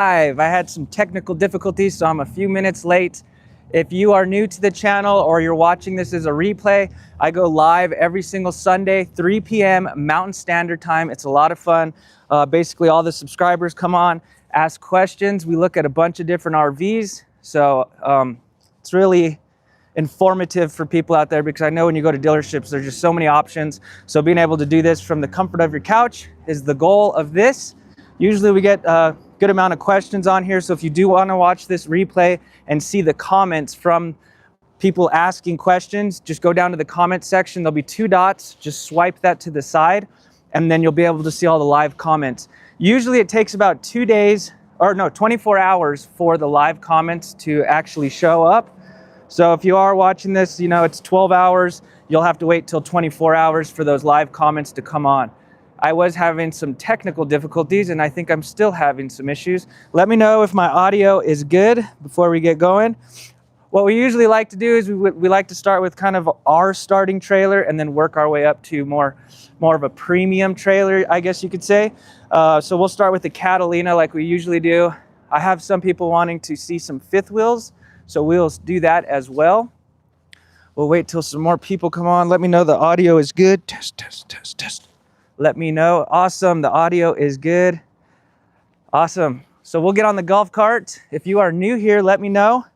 I had some technical difficulties, so I'm a few minutes late. If you are new to the channel or you're watching this as a replay, I go live every single Sunday, 3 p.m. Mountain Standard Time. It's a lot of fun. Basically, all the subscribers come on, ask questions. We look at a bunch of different RVs. So it's really informative for people out there, because I know when you go to dealerships, there's just so many options. So being able to do this from the comfort of your couch is the goal of this. Usually we get a good amount of questions on here. So if you do want to watch this replay and see the comments from people asking questions, just go down to the comment section. There'll be 2 dots. Just swipe that to the side, and then you'll be able to see all the live comments. Usually it takes about 24 hours for the live comments to actually show up. So if you are watching this, it's 12 hours. You'll have to wait till 24 hours for those live comments to come on. I was having some technical difficulties, and I think I'm still having some issues. Let me know if my audio is good before we get going. What we usually like to do is we like to start with kind of our starting trailer and then work our way up to more of a premium trailer, I guess you could say. So we'll start with the Catalina like we usually do. I have some people wanting to see some fifth wheels, so we'll do that as well. We'll wait till some more people come on. Let me know the audio is good. Test, test, test, test. Let me know. Awesome. The audio is good. Awesome. So we'll get on the golf cart. If you are new here, let me know.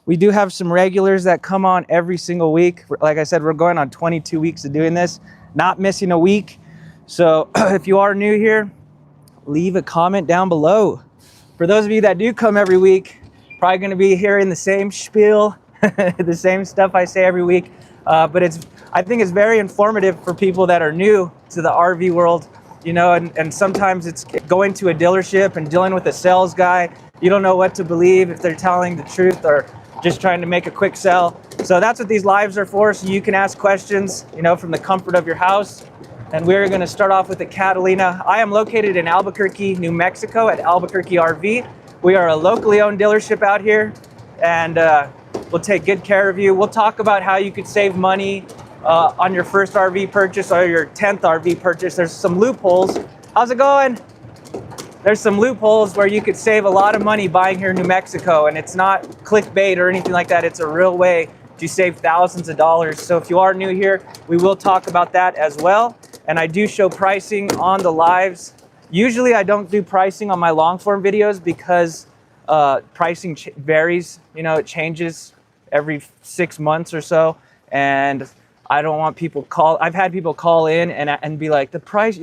We do have some regulars that come on every single week. Like I said, we're going on 22 weeks of doing this, not missing a week. So if you are new here, leave a comment down below. For those of you that do come every week, probably going to be hearing the same spiel, the same stuff I say every week. But I think it's very informative for people that are new to the RV world, and sometimes it's going to a dealership and dealing with a sales guy. You don't know what to believe, if they're telling the truth or just trying to make a quick sell. So that's what these lives are for, so you can ask questions, from the comfort of your house. And we're going to start off with the Catalina. I am located in Albuquerque, New Mexico at Albuquerque RV. We are a locally owned dealership out here, and we'll take good care of you. We'll talk about how you could save money on your first RV purchase or your 10th RV purchase. There's some loopholes. How's it going? There's some loopholes where you could save a lot of money buying here in New Mexico, and it's not clickbait or anything like that. It's a real way to save thousands of dollars. So if you are new here, we will talk about that as well. And I do show pricing on the lives. Usually I don't do pricing on my long form videos because pricing varies. It changes every 6 months or so, and I don't want people I've had people call in and be like, the price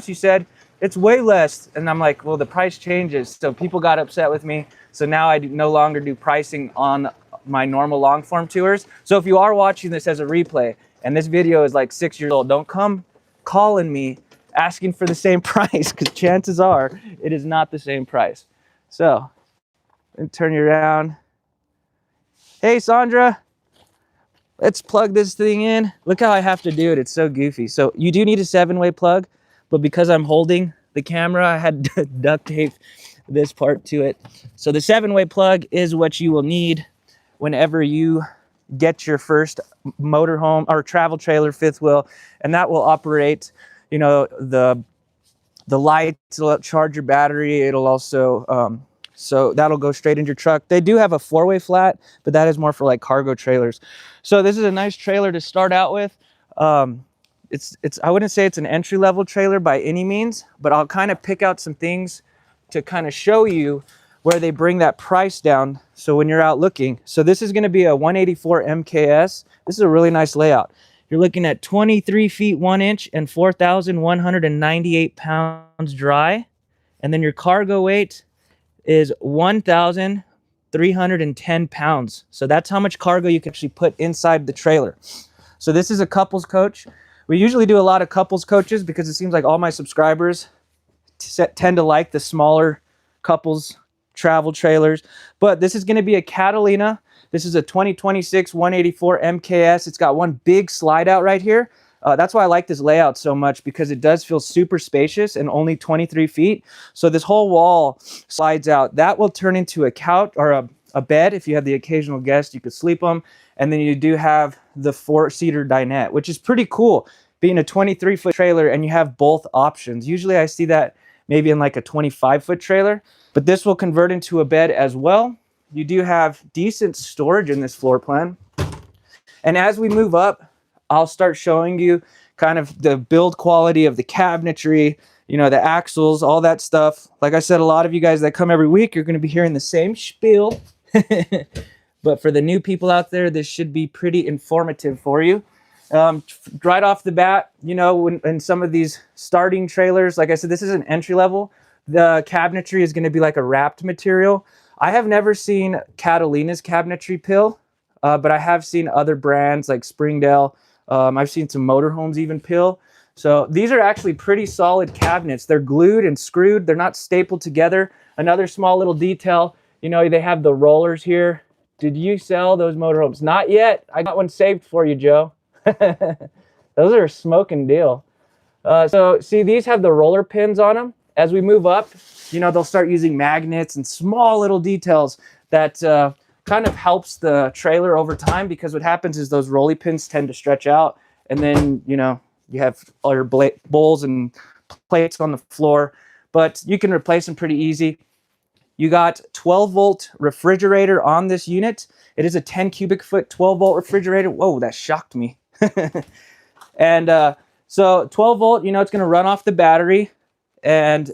you said, it's way less. And I'm like, well, the price changes. So people got upset with me. So now I no longer do pricing on my normal long form tours. So if you are watching this as a replay and this video is like 6 years old, don't come calling me asking for the same price, because chances are it is not the same price. So let me turn you around. Hey, Sandra. Let's plug this thing in. Look how I have to do it. It's so goofy. So you do need a 7-way plug, but because I'm holding the camera, I had to duct tape this part to it. So the 7-way plug is what you will need whenever you get your first motorhome or travel trailer fifth wheel, and that will operate, the lights, it'll charge your battery. It'll also, so that'll go straight into your truck. They do have a 4-way flat, but that is more for like cargo trailers. So this is a nice trailer to start out with. I wouldn't say it's an entry-level trailer by any means, but I'll kind of pick out some things to kind of show you where they bring that price down. So when you're out looking, so this is going to be a 184 MKS. This is a really nice layout. You're looking at 23 feet 1 inch and 4,198 pounds dry. And then your cargo weight is 1,310 pounds. So that's how much cargo you can actually put inside the trailer. So this is a couples coach. We usually do a lot of couples coaches because it seems like all my subscribers tend to like the smaller couples travel trailers. But this is going to be a Catalina. This is a 2026 184 MKS. It's got one big slide out right here. That's why I like this layout so much, because it does feel super spacious and only 23 feet. So this whole wall slides out. That will turn into a couch or a bed. If you have the occasional guest, you could sleep them. And then you do have the 4-seater dinette, which is pretty cool, being a 23-foot trailer and you have both options. Usually I see that maybe in like a 25-foot trailer. But this will convert into a bed as well. You do have decent storage in this floor plan. And as we move up, I'll start showing you kind of the build quality of the cabinetry, you know, the axles, all that stuff. Like I said, a lot of you guys that come every week, you're going to be hearing the same spiel. But for the new people out there, this should be pretty informative for you. Right off the bat, you know, in some of these starting trailers, like I said, this is an entry level. The cabinetry is going to be like a wrapped material. I have never seen Catalina's cabinetry pill, but I have seen other brands like Springdale. I've seen some motorhomes even pill. So these are actually pretty solid cabinets. They're glued and screwed. They're not stapled together. Another small little detail, you know, they have the rollers here. Did you sell those motorhomes? Not yet. I got one saved for you, Joe. Those are a smoking deal. So see, these have the roller pins on them. As we move up, you know, they'll start using magnets and small little details that kind of helps the trailer over time, because what happens is those rolly pins tend to stretch out, and then, you know, you have all your bowls and plates on the floor, but you can replace them pretty easy. You got 12-volt refrigerator on this unit. It is a 10 cubic foot 12-volt refrigerator. Whoa, that shocked me. And so 12-volt, you know, it's going to run off the battery. And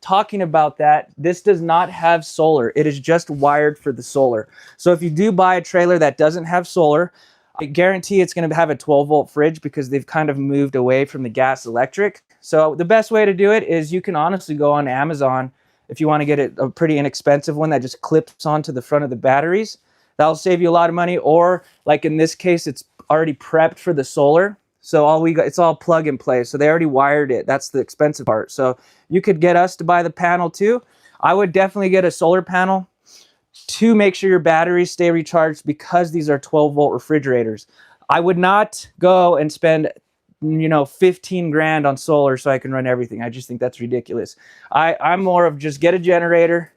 talking about that, this does not have solar. It is just wired for the solar. So if you do buy a trailer that doesn't have solar, I guarantee it's going to have a 12-volt fridge, because they've kind of moved away from the gas electric. So the best way to do it is you can honestly go on Amazon if you want to get a pretty inexpensive one that just clips onto the front of the batteries. That'll save you a lot of money. Or like in this case, it's already prepped for the solar. So it's all plug and play. So they already wired it. That's the expensive part. So you could get us to buy the panel too. I would definitely get a solar panel to make sure your batteries stay recharged, because these are 12-volt refrigerators. I would not go and spend, you know, 15 grand on solar so I can run everything. I just think that's ridiculous. I'm more of just get a generator.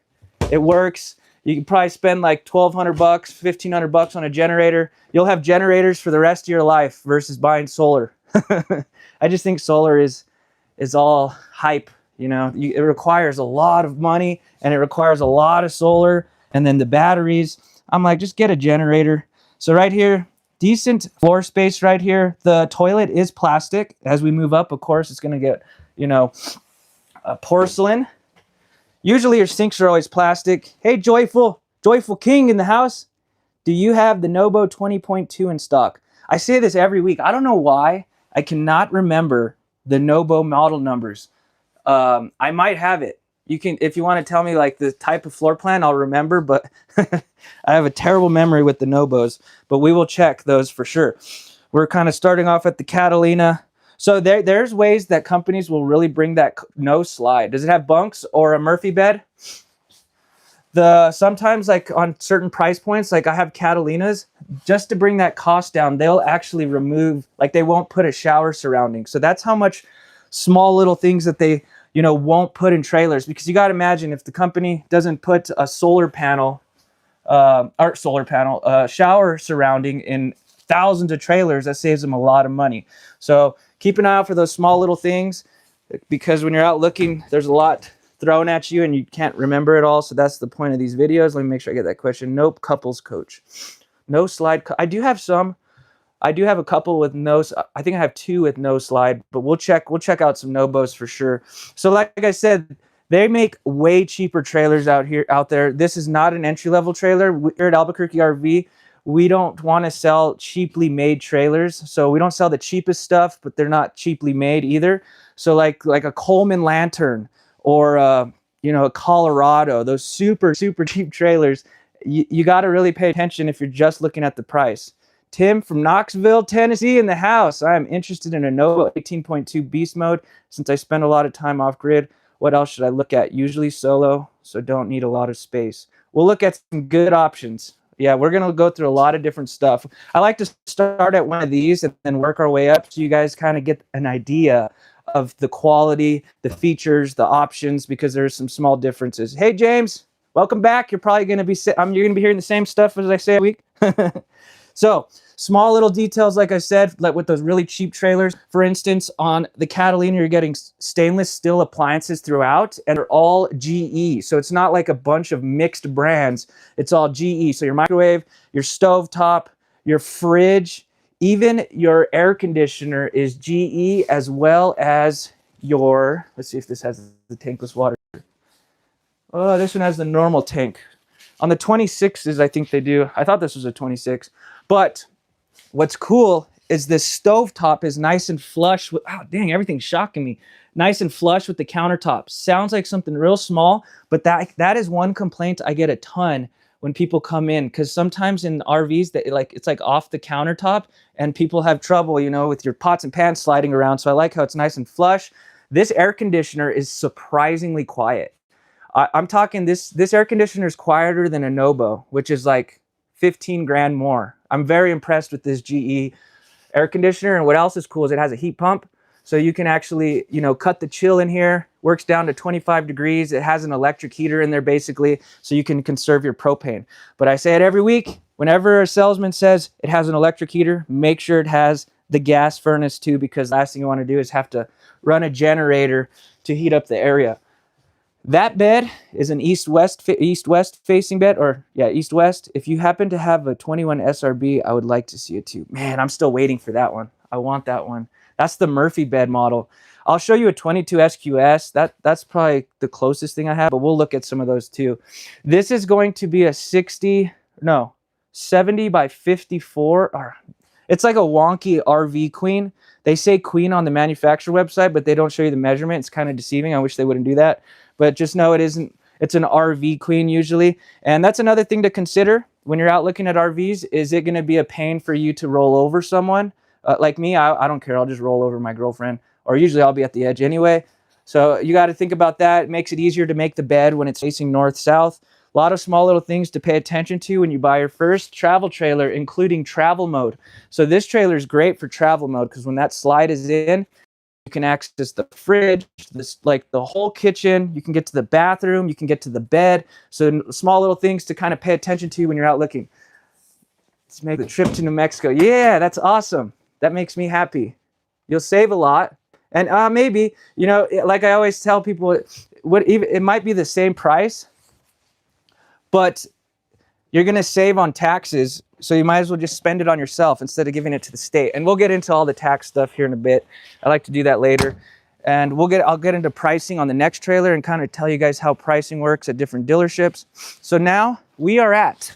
It works. You can probably spend like $1,200, $1,500 on a generator. You'll have generators for the rest of your life versus buying solar. I just think solar is all hype. You know, it requires a lot of money, and it requires a lot of solar, and then the batteries. I'm like, just get a generator. So right here, decent floor space right here. The toilet is plastic. As we move up, of course, it's going to get, you know, porcelain. Usually your sinks are always plastic. Hey, Joyful King in the house. Do you have the Nobo 20.2 in stock? I say this every week. I don't know why. I cannot remember the Nobo model numbers. I might have it. You can, if you want to tell me like the type of floor plan, I'll remember, but I have a terrible memory with the Nobos, but we will check those for sure. We're kind of starting off at the Catalina. So there's ways that companies will really bring that no slide. Does it have bunks or a Murphy bed? Sometimes like on certain price points, like I have Catalinas, just to bring that cost down, they'll actually remove, like they won't put a shower surrounding. So that's how much small little things that they, you know, won't put in trailers. Because you got to imagine, if the company doesn't put a shower surrounding in thousands of trailers, that saves them a lot of money. So keep an eye out for those small little things, because when you're out looking, there's a lot thrown at you and you can't remember it all. So that's the point of these videos. Let me make sure I get that question. Nope. Couples coach. No slide. I do have some. I do have a couple with no. I think I have 2 with no slide, but we'll check out some Nobos for sure. So like I said, they make way cheaper trailers out there. This is not an entry-level trailer. Here at Albuquerque RV, we don't want to sell cheaply made trailers. So we don't sell the cheapest stuff, but they're not cheaply made either. So like a Coleman Lantern or you know, a Colorado, those super cheap trailers, you got to really pay attention if you're just looking at the price. Tim from Knoxville, Tennessee in the house. I am interested in a Nobo 18.2 beast mode since I spend a lot of time off grid. What else should I look at? Usually solo, so don't need a lot of space. We'll look at some good options. Yeah, we're going to go through a lot of different stuff. I like to start at one of these and then work our way up so you guys kind of get an idea of the quality, the features, the options, because there's some small differences. Hey, James, welcome back. You're probably going to be you're going to be hearing the same stuff as I say a week. So small little details, like I said, like with those really cheap trailers. For instance, on the Catalina, you're getting stainless steel appliances throughout, and they're all GE. So it's not like a bunch of mixed brands. It's all GE. So your microwave, your stove top, your fridge, even your air conditioner is GE, as well as your, let's see if this has the tankless water. Oh, this one has the normal tank. On the 26s, I think they do. I thought this was a 26. But what's cool is this stove top is nice and flush with, oh dang, everything's shocking me. Nice and flush with the countertop. Sounds like something real small, but that is one complaint I get a ton when people come in, because sometimes in RVs that it's like off the countertop and people have trouble, you know, with your pots and pans sliding around. So I like how it's nice and flush. This air conditioner is surprisingly quiet. I'm talking this air conditioner is quieter than a Nobo, which is like 15 grand more. I'm very impressed with this GE air conditioner. And what else is cool is it has a heat pump. So you can actually, you know, cut the chill in here, works down to 25 degrees. It has an electric heater in there basically, so you can conserve your propane. But I say it every week, whenever a salesman says it has an electric heater, make sure it has the gas furnace too, because the last thing you want to do is have to run a generator to heat up the area. That bed is an east-west facing bed, or yeah, east-west. If you happen to have a 21 SRB, I would like to see it too. Man, I'm still waiting for that one. I want that one. That's the Murphy bed model. I'll show you a 22 SQS. That's probably the closest thing I have, but we'll look at some of those too. This is going to be a 70 by 54, or it's like a wonky RV queen. They say queen on the manufacturer website, but they don't show you the measurement. It's kind of deceiving. I wish they wouldn't do that. But just know it isn't, it's an RV queen usually. And that's another thing to consider when you're out looking at RVs. Is it going to be a pain for you to roll over someone? Like me, I don't care. I'll just roll over my girlfriend, or usually I'll be at the edge anyway. So you got to think about that. It makes it easier to make the bed when it's facing north-south. A lot of small little things to pay attention to when you buy your first travel trailer, including travel mode. So this trailer is great for travel mode, because when that slide is in, you can access the fridge, like the whole kitchen. You can get to the bathroom. You can get to the bed. So small little things to kind of pay attention to when you're out looking. Let's make the trip to New Mexico. Yeah, that's awesome. That makes me happy. You'll save a lot. And maybe, you know, like I always tell people, it might be the same price, but you're going to save on taxes. So you might as well just spend it on yourself instead of giving it to the state. And we'll get into all the tax stuff here in a bit. I like to do that later. And I'll get into pricing on the next trailer and kind of tell you guys how pricing works at different dealerships. So now we are at,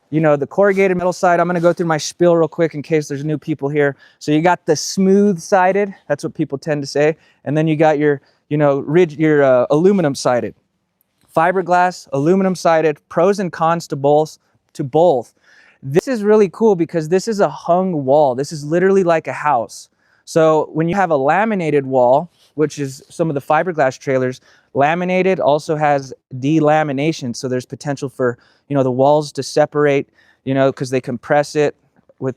you know, the corrugated metal side. I'm going to go through my spiel real quick in case there's new people here. So you got the smooth sided. That's what people tend to say. And then you got your, you know, aluminum sided. Fiberglass, aluminum sided, pros and cons to both. This is really cool because this is a hung wall. This is literally like a house. So when you have a laminated wall, which is some of the fiberglass trailers, laminated also has delamination. So there's potential for, you know, the walls to separate, you know, because they compress it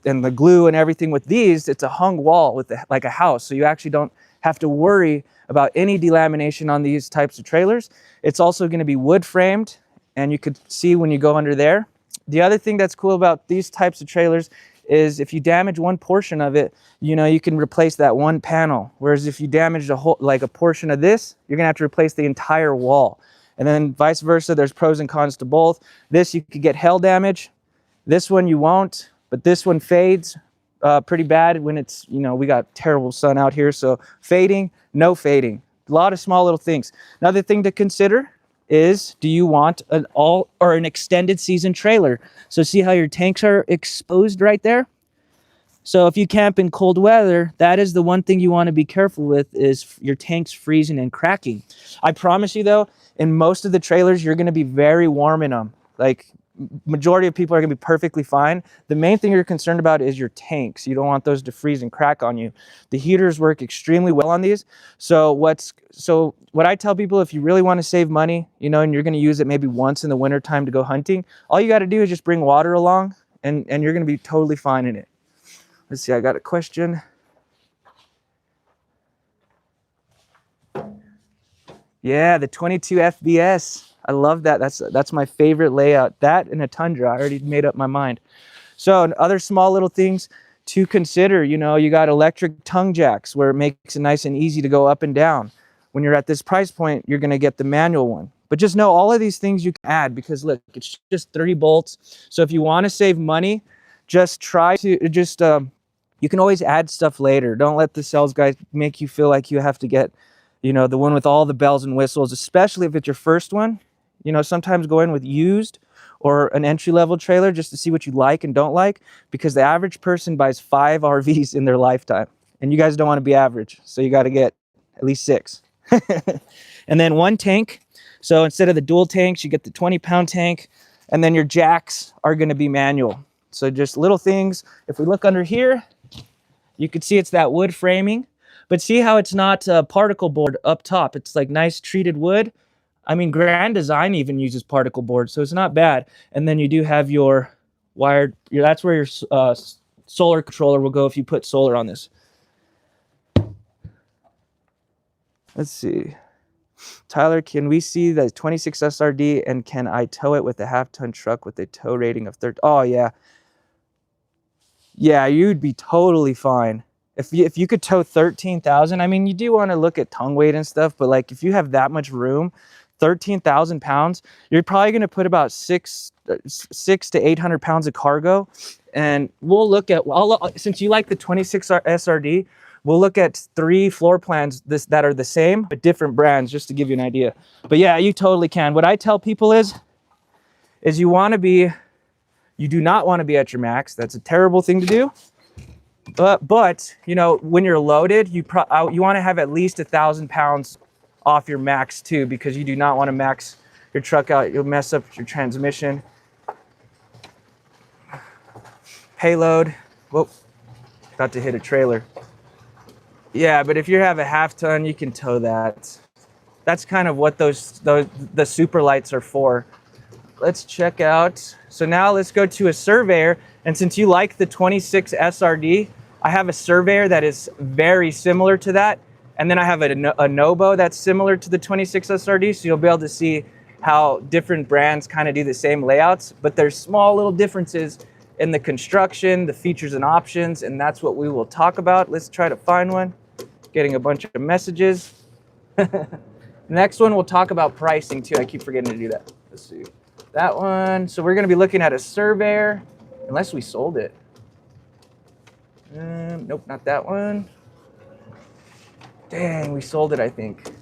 and the glue and everything. With these, it's a hung wall with like a house. So you actually don't have to worry about any delamination on these types of trailers. It's also going to be wood framed, and you could see when you go under there. The other thing that's cool about these types of trailers is if you damage one portion of it, you know, you can replace that one panel. Whereas if you damage a portion of this, you're gonna have to replace the entire wall. And then vice versa, there's pros and cons to both. This, you could get hail damage. This one you won't, but this one fades pretty bad when it's, you know, we got terrible sun out here. So fading, no fading. A lot of small little things. Another thing to consider is, do you want an extended season trailer? So see how your tanks are exposed right there? So if you camp in cold weather, that is the one thing you want to be careful with, is your tanks freezing and cracking. I promise you though, in most of the trailers, you're going to be very warm in them. Like majority of people are going to be perfectly fine. The main thing you're concerned about is your tanks. You don't want those to freeze and crack on you. The heaters work extremely well on these. So what I tell people, if you really want to save money, you know, and you're going to use it maybe once in the winter time to go hunting, all you got to do is just bring water along, and you're going to be totally fine in it. Let's see, I got a question. Yeah, the 22 FBS. I love that. That's my favorite layout. That and a Tundra. I already made up my mind. So other small little things to consider, you know, you got electric tongue jacks where it makes it nice and easy to go up and down. When you're at this price point, you're going to get the manual one. But just know all of these things you can add, because look, it's just 30 bolts. So if you want to save money, just try to you can always add stuff later. Don't let the sales guy make you feel like you have to get, you know, the one with all the bells and whistles, especially if it's your first one. You know, sometimes go in with used or an entry-level trailer just to see what you like and don't like, because the average person buys 5 RVs in their lifetime, and you guys don't want to be average, so you got to get at least 6. And then 1 tank. So instead of the dual tanks, you get the 20-pound tank, and then your jacks are going to be manual. So just little things. If we look under here, you can see it's that wood framing, but see how it's not a particle board up top. It's like nice treated wood. I mean, Grand Design even uses particle board, so it's not bad. And then you do have your wired, that's where your solar controller will go if you put solar on this. Let's see. Tyler, can we see the 26 SRD, and can I tow it with a half-ton truck with a tow rating of 30? Oh, yeah. Yeah, you'd be totally fine. If you could tow 13,000, I mean, you do want to look at tongue weight and stuff, but like if you have that much room, 13,000 pounds, you're probably going to put about 600 to 800 pounds of cargo. And we'll look at, since you like the 26 SRD, we'll look at 3 floor plans that are the same, but different brands, just to give you an idea. But yeah, you totally can. What I tell people is you do not want to be at your max. That's a terrible thing to do. But you know, when you're loaded, you want to have at least 1,000 pounds off your max too, because you do not want to max your truck out. You'll mess up your transmission. Payload. Whoa, about to hit a trailer. Yeah, but if you have a half-ton, you can tow that. That's kind of what the super lights are for. Let's check out. So now let's go to a Surveyor. And since you like the 26 SRD, I have a Surveyor that is very similar to that. And then I have a Nobo that's similar to the 26 SRD. So you'll be able to see how different brands kind of do the same layouts, but there's small little differences in the construction, the features and options, and that's what we will talk about. Let's try to find one. Getting a bunch of messages. Next one, we'll talk about pricing too. I keep forgetting to do that. Let's see. That one. So we're going to be looking at a Surveyor, unless we sold it. Nope, not that one. Dang, we sold it, I think.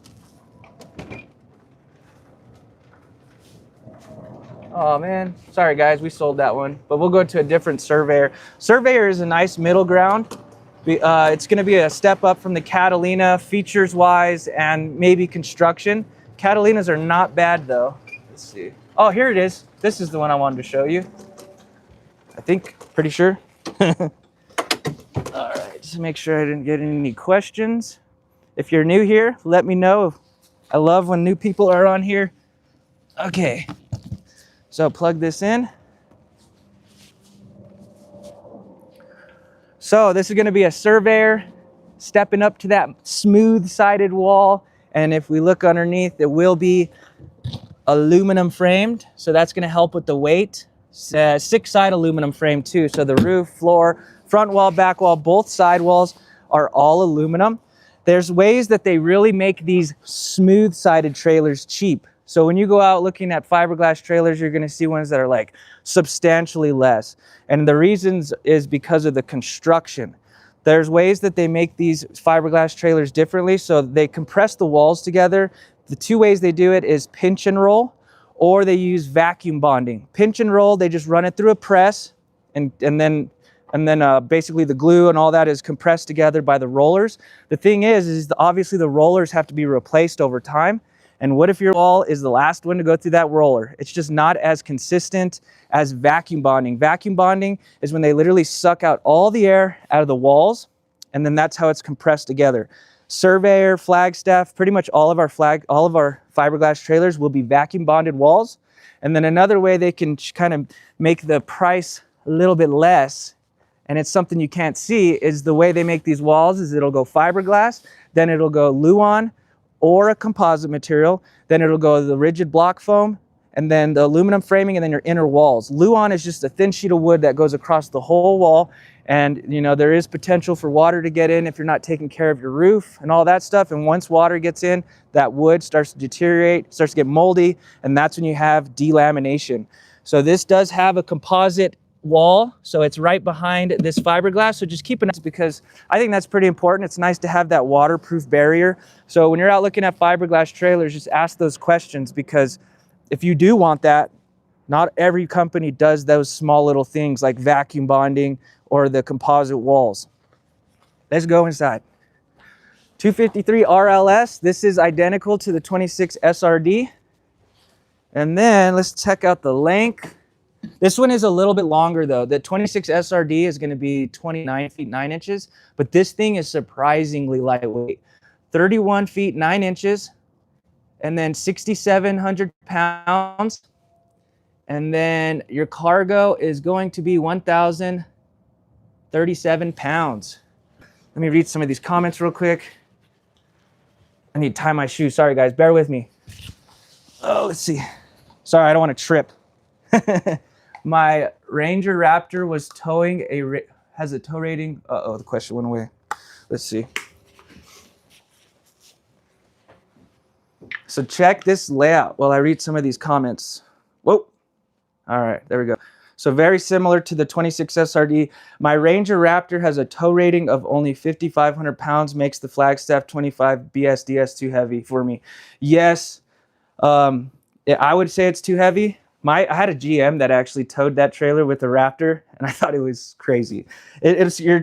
Oh man, sorry guys, we sold that one. But we'll go to a different Surveyor. Surveyor is a nice middle ground. It's going to be a step up from the Catalina features-wise and maybe construction. Catalinas are not bad though. Let's see. Oh, here it is. This is the one I wanted to show you. I think, pretty sure. All right, just make sure I didn't get any questions. If you're new here, let me know. I love when new people are on here. Okay, so plug this in. So this is going to be a Surveyor stepping up to that smooth-sided wall. And if we look underneath, it will be aluminum framed. So that's going to help with the weight. 6-side aluminum frame too. So the roof, floor, front wall, back wall, both side walls are all aluminum. There's ways that they really make these smooth-sided trailers cheap. So when you go out looking at fiberglass trailers, you're going to see ones that are like substantially less. And the reasons is because of the construction. There's ways that they make these fiberglass trailers differently. So they compress the walls together. The 2 ways they do it is pinch and roll, or they use vacuum bonding. Pinch and roll, they just run it through a press, and then basically the glue and all that is compressed together by the rollers. The thing is obviously the rollers have to be replaced over time. And what if your wall is the last one to go through that roller? It's just not as consistent as vacuum bonding. Vacuum bonding is when they literally suck out all the air out of the walls, and then that's how it's compressed together. Surveyor, Flagstaff, pretty much all of our fiberglass trailers will be vacuum bonded walls. And then another way they can kind of make the price a little bit less, and it's something you can't see, is the way they make these walls is it'll go fiberglass, then it'll go Luan or a composite material, then it'll go the rigid block foam, and then the aluminum framing, and then your inner walls. Luan is just a thin sheet of wood that goes across the whole wall. And you know, there is potential for water to get in if you're not taking care of your roof and all that stuff. And once water gets in, that wood starts to deteriorate, starts to get moldy, and that's when you have delamination. So this does have a composite wall, so it's right behind this fiberglass. So just keep an eye, because I think that's pretty important. It's nice to have that waterproof barrier. So when you're out looking at fiberglass trailers, just ask those questions, because if you do want that, not every company does those small little things like vacuum bonding or the composite walls. Let's go inside. 253 RLS. This is identical to the 26 SRD. And then let's check out the length. This one is a little bit longer though. The 26 SRD is going to be 29 feet 9 inches, but this thing is surprisingly lightweight. 31 feet 9 inches, and then 6,700 pounds. And then your cargo is going to be 1,037 pounds. Let me read some of these comments real quick. I need to tie my shoe. Sorry guys, bear with me. Oh, let's see. Sorry, I don't want to trip. My Ranger Raptor was has a tow rating. Uh-oh, the question went away. Let's see. So check this layout while I read some of these comments. Whoa. All right, there we go. So very similar to the 26 SRD. My Ranger Raptor has a tow rating of only 5,500 pounds, makes the Flagstaff 25 BSDS too heavy for me. Yes, I would say it's too heavy. I had a GM that actually towed that trailer with the Raptor, and I thought it was crazy. If you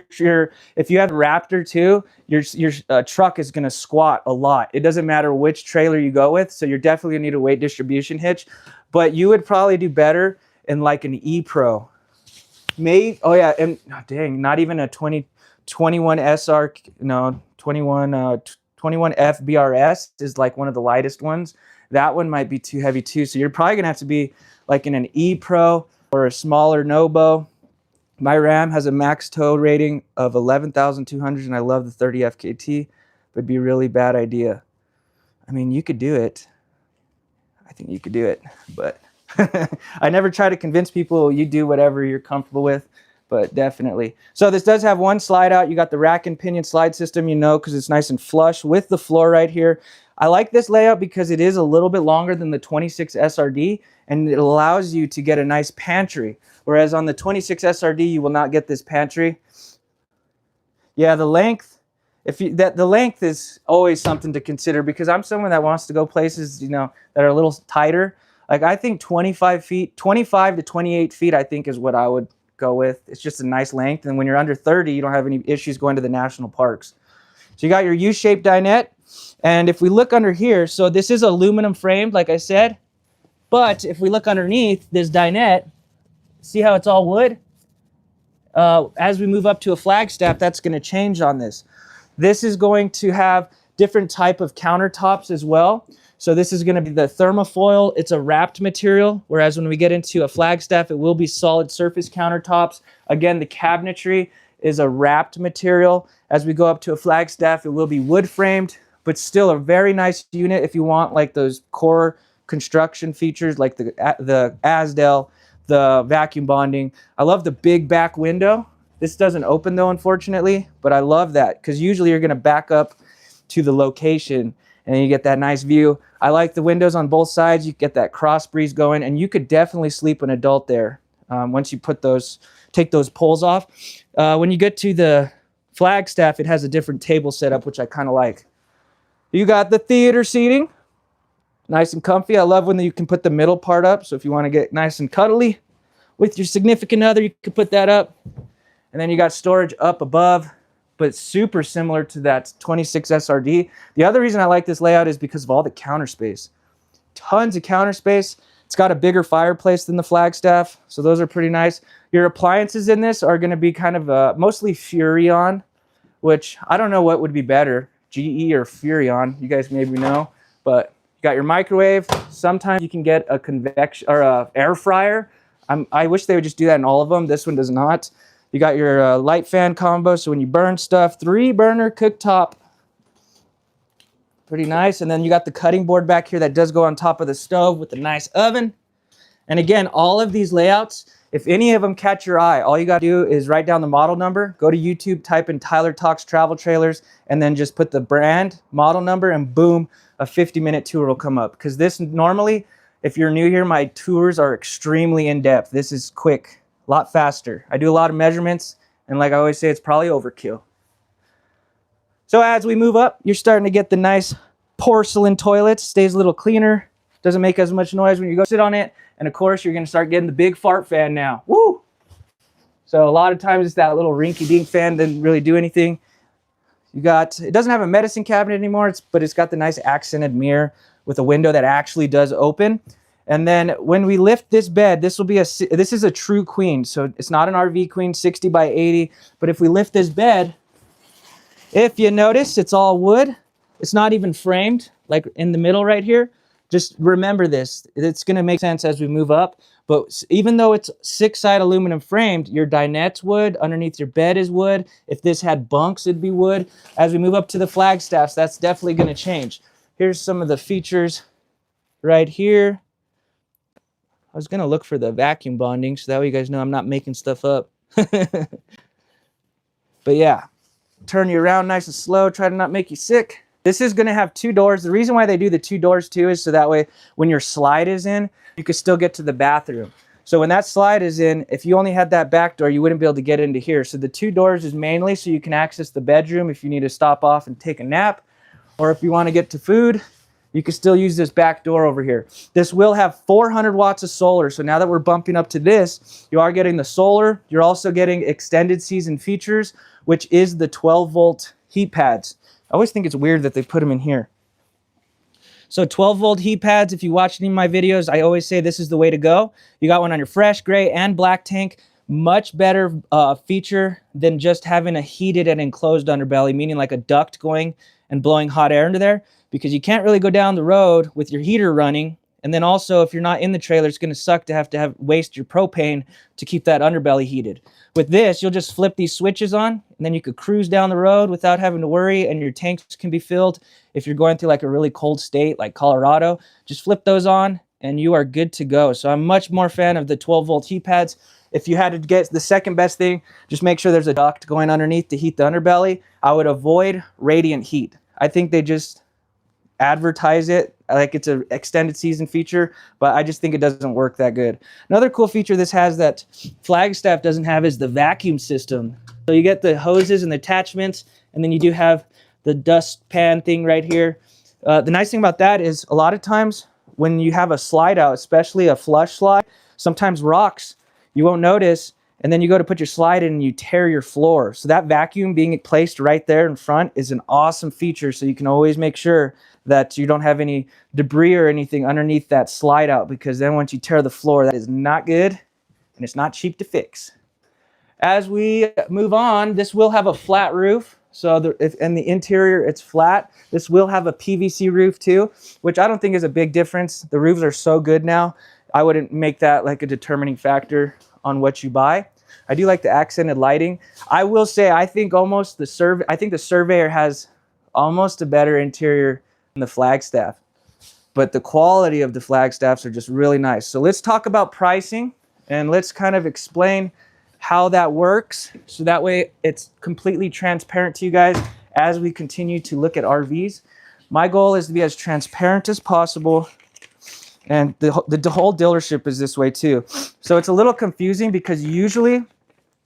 have a Raptor too, your truck is going to squat a lot. It doesn't matter which trailer you go with, so you're definitely going to need a weight distribution hitch. But you would probably do better in like an E-Pro. Maybe, oh yeah, and oh, dang, not even a 21 SR, no, 21 FBRS is like one of the lightest ones. That one might be too heavy too. So you're probably gonna have to be like in an E-Pro or a smaller Nobo. My Ram has a max tow rating of 11,200, and I love the 30 FKT. It would be a really bad idea. I mean, you could do it. I think you could do it, but I never try to convince people. You do whatever you're comfortable with, but definitely. So this does have one slide out. You got the rack and pinion slide system, you know, because it's nice and flush with the floor right here. I like this layout because it is a little bit longer than the 26 SRD, and it allows you to get a nice pantry. Whereas on the 26 SRD, you will not get this pantry. Yeah, the length, the length is always something to consider, because I'm someone that wants to go places, you know, that are a little tighter. Like I think 25 to 28 feet, I think is what I would go with. It's just a nice length. And when you're under 30, you don't have any issues going to the national parks. So you got your U-shaped dinette. And if we look under here, so this is aluminum framed, like I said. But if we look underneath this dinette, see how it's all wood? As we move up to a Flagstaff, that's going to change on this. This is going to have different type of countertops as well. So this is going to be the thermofoil. It's a wrapped material, whereas when we get into a Flagstaff, it will be solid surface countertops. Again, the cabinetry is a wrapped material. As we go up to a Flagstaff, it will be wood framed, but still a very nice unit if you want like those core construction features like the Asdel, the vacuum bonding. I love the big back window. This doesn't open though, unfortunately, but I love that because usually you're going to back up to the location and you get that nice view. I like the windows on both sides. You get that cross breeze going, and you could definitely sleep an adult there once you take those poles off. When you get to the Flagstaff, it has a different table setup, which I kind of like. You got the theater seating, nice and comfy. I love when you can put the middle part up. So if you want to get nice and cuddly with your significant other, you can put that up. And then you got storage up above, but super similar to that 26 SRD. The other reason I like this layout is because of all the counter space. Tons of counter space. It's got a bigger fireplace than the Flagstaff, so those are pretty nice. Your appliances in this are going to be kind of mostly Furrion, which I don't know what would be better, GE or Furrion. You guys maybe know, but you got your microwave. Sometimes you can get a convection or a air fryer. I wish they would just do that in all of them. This one does not. You got your light fan combo, so when you burn stuff, 3-burner cooktop. Pretty nice. And then you got the cutting board back here that does go on top of the stove with a nice oven. And again, all of these layouts, if any of them catch your eye, all you got to do is write down the model number, go to YouTube, type in Tyler Talks Travel Trailers, and then just put the brand, model number, and boom, a 50-minute tour will come up. Because this normally, if you're new here, my tours are extremely in-depth. This is quick, a lot faster. I do a lot of measurements, and like I always say, it's probably overkill. So as we move up, you're starting to get the nice porcelain toilet, stays a little cleaner, doesn't make as much noise when you go sit on it. And of course, you're gonna start getting the big fart fan now. Woo! So a lot of times it's that little rinky-dink fan, doesn't really do anything. You got, it doesn't have a medicine cabinet anymore, but it's got the nice accented mirror with a window that actually does open. And then when we lift this bed, this is a true queen. So it's not an RV queen, 60 by 80. But if we lift this bed, if you notice, it's all wood. It's not even framed, like in the middle right here. Just remember this. It's going to make sense as we move up. But even though it's 6-side aluminum framed, your dinette's wood. Underneath your bed is wood. If this had bunks, it'd be wood. As we move up to the Flagstaffs, that's definitely going to change. Here's some of the features right here. I was going to look for the vacuum bonding, so that way you guys know I'm not making stuff up. But yeah, turn you around nice and slow. Try to not make you sick. This is going to have 2 doors. The reason why they do the 2 doors too is so that way when your slide is in, you can still get to the bathroom. So when that slide is in, if you only had that back door, you wouldn't be able to get into here. So the 2 doors is mainly so you can access the bedroom if you need to stop off and take a nap, or if you want to get to food, you can still use this back door over here. This will have 400 watts of solar. So now that we're bumping up to this, you are getting the solar. You're also getting extended season features, which is the 12-volt heat pads. I always think it's weird that they put them in here. So 12-volt heat pads, if you watch any of my videos, I always say this is the way to go. You got one on your fresh, gray, and black tank. Much better feature than just having a heated and enclosed underbelly, meaning like a duct going and blowing hot air into there, because you can't really go down the road with your heater running. And then also, if you're not in the trailer, it's going to suck to have waste your propane to keep that underbelly heated. With this, you'll just flip these switches on, and then you could cruise down the road without having to worry, and your tanks can be filled. If you're going through like a really cold state like Colorado, just flip those on, and you are good to go. So I'm much more fan of the 12-volt heat pads. If you had to get the second best thing, just make sure there's a duct going underneath to heat the underbelly. I would avoid radiant heat. I think they just advertise it like it's an extended season feature, but I just think it doesn't work that good. Another cool feature this has that Flagstaff doesn't have is the vacuum system. So you get the hoses and the attachments, and then you do have the dust pan thing right here. The nice thing about that is a lot of times when you have a slide out, especially a flush slide, sometimes rocks, you won't notice, and then you go to put your slide in and you tear your floor. So that vacuum being placed right there in front is an awesome feature, so you can always make sure that you don't have any debris or anything underneath that slide out, because then once you tear the floor, that is not good, and it's not cheap to fix. As we move on, this will have a flat roof. So in the interior, it's flat. This will have a PVC roof too, which I don't think is a big difference. The roofs are so good now. I wouldn't make that like a determining factor on what you buy. I do like the accented lighting. I will say, I think the Surveyor has almost a better interior than the Flagstaff, but the quality of the Flagstaffs are just really nice. So let's talk about pricing, and let's kind of explain how that works, so that way it's completely transparent to you guys as we continue to look at RVs. My goal is to be as transparent as possible, and the whole dealership is this way too. So it's a little confusing because usually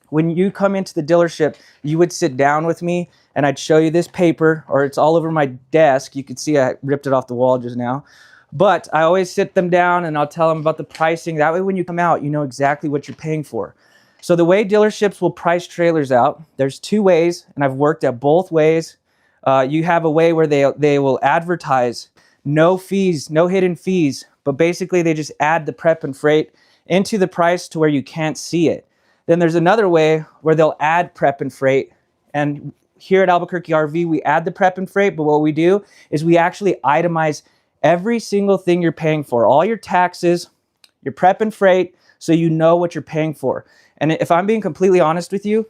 when you come into the dealership, you would sit down with me and I'd show you this paper, or it's all over my desk. You can see I ripped it off the wall just now. But I always sit them down and I'll tell them about the pricing. That way when you come out, you know exactly what you're paying for. So the way dealerships will price trailers out, there's 2 ways, and I've worked at both ways. You have a way where they will advertise no fees, no hidden fees, but basically they just add the prep and freight into the price to where you can't see it. Then there's another way where they'll add prep and freight, and here at Albuquerque RV, we add the prep and freight, but what we do is we actually itemize every single thing you're paying for, all your taxes, your prep and freight, so you know what you're paying for. And if I'm being completely honest with you,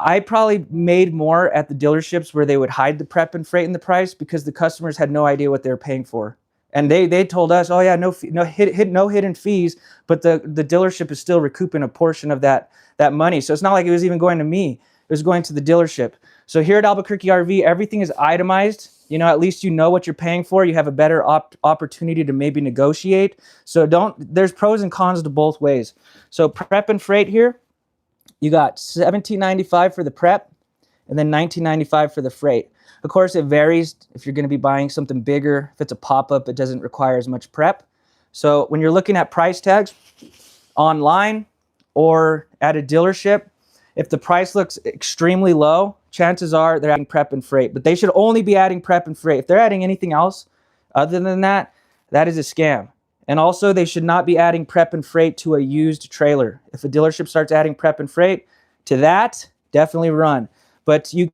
I probably made more at the dealerships where they would hide the prep and freight in the price because the customers had no idea what they were paying for. And they told us, oh yeah, no hidden fees, but the dealership is still recouping a portion of that money. So it's not like it was even going to me. It was going to the dealership. So here at Albuquerque RV, everything is itemized. You know, at least you know what you're paying for. You have a better opportunity to maybe negotiate. So there's pros and cons to both ways. So prep and freight here, you got $17.95 for the prep and then $19.95 for the freight. Of course, it varies if you're going to be buying something bigger. If it's a pop-up, it doesn't require as much prep. So when you're looking at price tags online or at a dealership, if the price looks extremely low, chances are they're adding prep and freight, but they should only be adding prep and freight. If they're adding anything else other than that, that is a scam. And also they should not be adding prep and freight to a used trailer. If a dealership starts adding prep and freight to that, definitely run. But you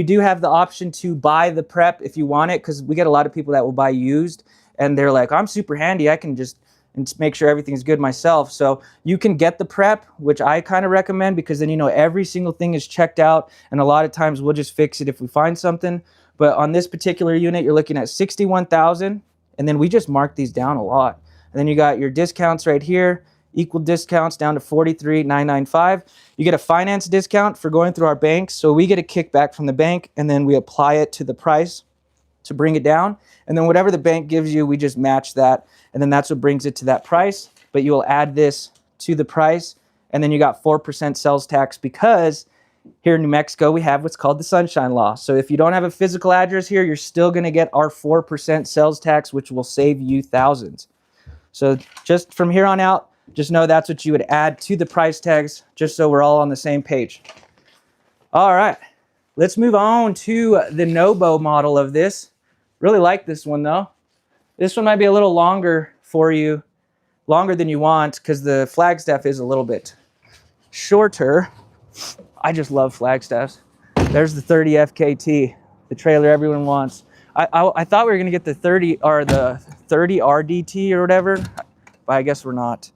do have the option to buy the prep if you want it, because we get a lot of people that will buy used and they're like, I'm super handy, I can just make sure everything's good myself. So you can get the prep, which I kind of recommend, because then you know every single thing is checked out, and a lot of times we'll just fix it if we find something. But on this particular unit, you're looking at $61,000, and then we just marked these down a lot. And then you got your discounts right here, equal discounts down to $43,995. You get a finance discount for going through our bank, so we get a kickback from the bank, and then we apply it to the price to bring it down. And then whatever the bank gives you, we just match that, and then that's what brings it to that price. But you will add this to the price, and then you got 4% sales tax, because here in New Mexico we have what's called the Sunshine Law. So if you don't have a physical address here, you're still going to get our 4% sales tax, which will save you thousands. So just from here on out, just know that's what you would add to the price tags, just so we're all on the same page. All right, let's move on to the Nobo model of this. Really like this one though. This one might be a little longer for you, longer than you want, because the Flagstaff is a little bit shorter. I just love Flagstaffs. There's the 30 FKT, the trailer everyone wants. I thought we were gonna get the 30 or the 30 RDT or whatever, but I guess we're not.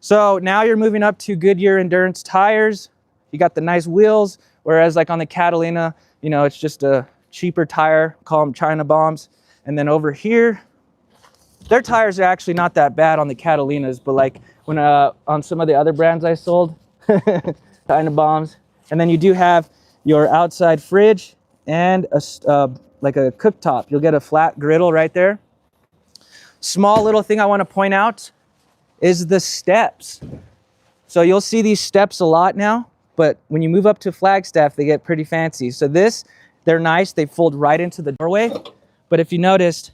So now you're moving up to Goodyear Endurance tires. You got the nice wheels, whereas like on the Catalina, you know, it's just a cheaper tire, call them China bombs. And then over here, their tires are actually not that bad on the Catalinas, but like when on some of the other brands I sold, China bombs. And then you do have your outside fridge and like a cooktop. You'll get a flat griddle right there. Small little thing I want to point out is the steps. So you'll see these steps a lot now, but when you move up to Flagstaff, they get pretty fancy. So they're nice, they fold right into the doorway, but if you noticed,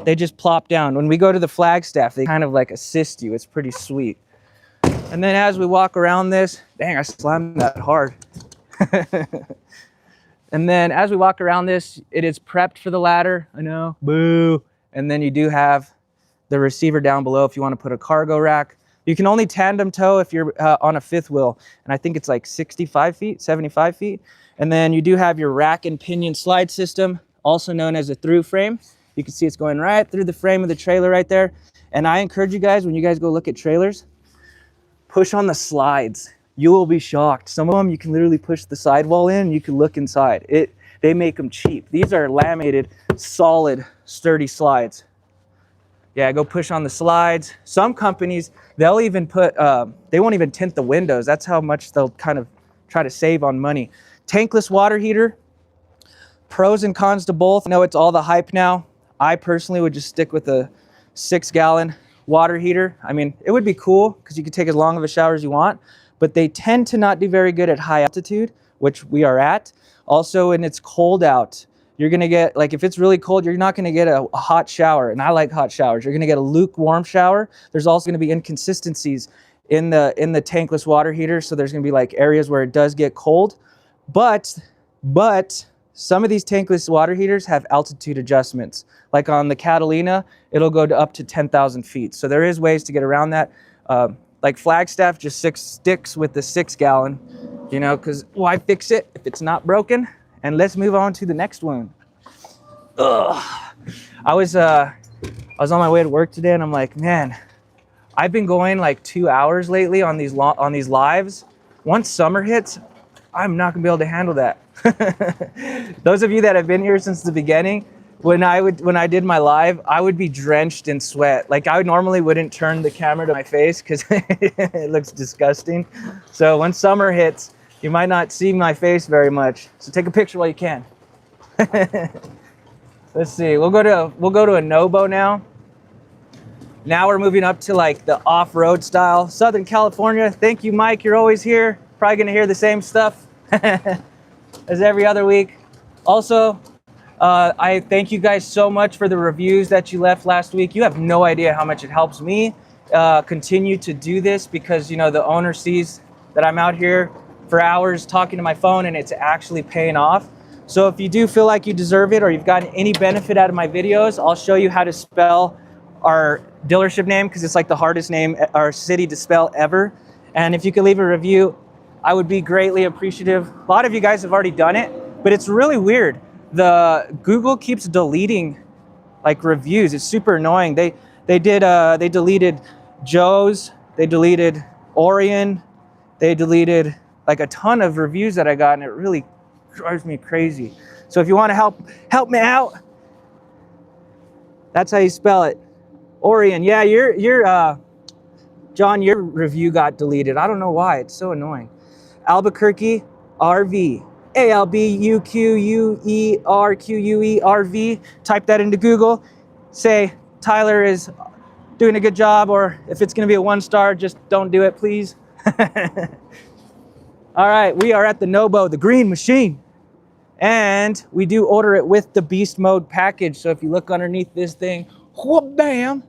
they just plop down. When we go to the Flagstaff, they kind of like assist you. It's pretty sweet. And then as we walk around this, dang, I slammed that hard. And then as we walk around this, it is prepped for the ladder. I know, boo. And then you do have the receiver down below if you want to put a cargo rack. You can only tandem tow if you're on a fifth wheel, and I think it's like 65 feet, 75 feet. And then you do have your rack and pinion slide system, also known as a through frame. You can see it's going right through the frame of the trailer right there. And I encourage you guys, when you guys go look at trailers, push on the slides. You will be shocked. Some of them you can literally push the sidewall in and you can look inside. They make them cheap. These are laminated, solid, sturdy slides. Yeah, go push on the slides. Some companies, they'll even put, they won't even tint the windows. That's how much they'll kind of try to save on money. Tankless water heater, pros and cons to both. I know it's all the hype now. I personally would just stick with a 6-gallon water heater. I mean, it would be cool because you could take as long of a shower as you want, but they tend to not do very good at high altitude, which we are at. Also, when it's cold out, you're gonna get, like if it's really cold, you're not gonna get a hot shower, and I like hot showers. You're gonna get a lukewarm shower. There's also gonna be inconsistencies in the tankless water heater, so there's gonna be like areas where it does get cold. But some of these tankless water heaters have altitude adjustments. Like on the Catalina, it'll go to up to 10,000 feet. So there is ways to get around that. Like Flagstaff just sticks with the 6-gallon, you know, because why fix it if it's not broken? And let's move on to the next one. Ugh. I was on my way to work today, and I'm like, man, I've been going like 2 hours lately on these lives. Once summer hits, I'm not gonna be able to handle that. Those of you that have been here since the beginning, when I did my live, I would be drenched in sweat. Like I normally wouldn't turn the camera to my face because it looks disgusting. So when summer hits, you might not see my face very much. So take a picture while you can. Let's see. We'll go to a Nobo now. Now we're moving up to like the off-road style, Southern California. Thank you, Mike. You're always here. Probably gonna hear the same stuff as every other week. Also, I thank you guys so much for the reviews that you left last week. You have no idea how much it helps me continue to do this, because you know the owner sees that I'm out here for hours talking to my phone and it's actually paying off. So if you do feel like you deserve it or you've gotten any benefit out of my videos, I'll show you how to spell our dealership name, because it's like the hardest name our city to spell ever. And if you could leave a review, I would be greatly appreciative. A lot of you guys have already done it, but it's really weird. The Google keeps deleting like reviews. It's super annoying. They deleted Joe's, they deleted Orion, they deleted like a ton of reviews that I got, and it really drives me crazy. So if you want to help me out, that's how you spell it. Orion. Yeah, John, your review got deleted. I don't know why. It's so annoying. Albuquerque RV. ALBUQUERQUE Type that into Google. Say Tyler is doing a good job, or if it's going to be a 1-star, just don't do it, please. All right, we are at the Nobo, the green machine. And we do order it with the beast mode package. So if you look underneath this thing, whoop, bam.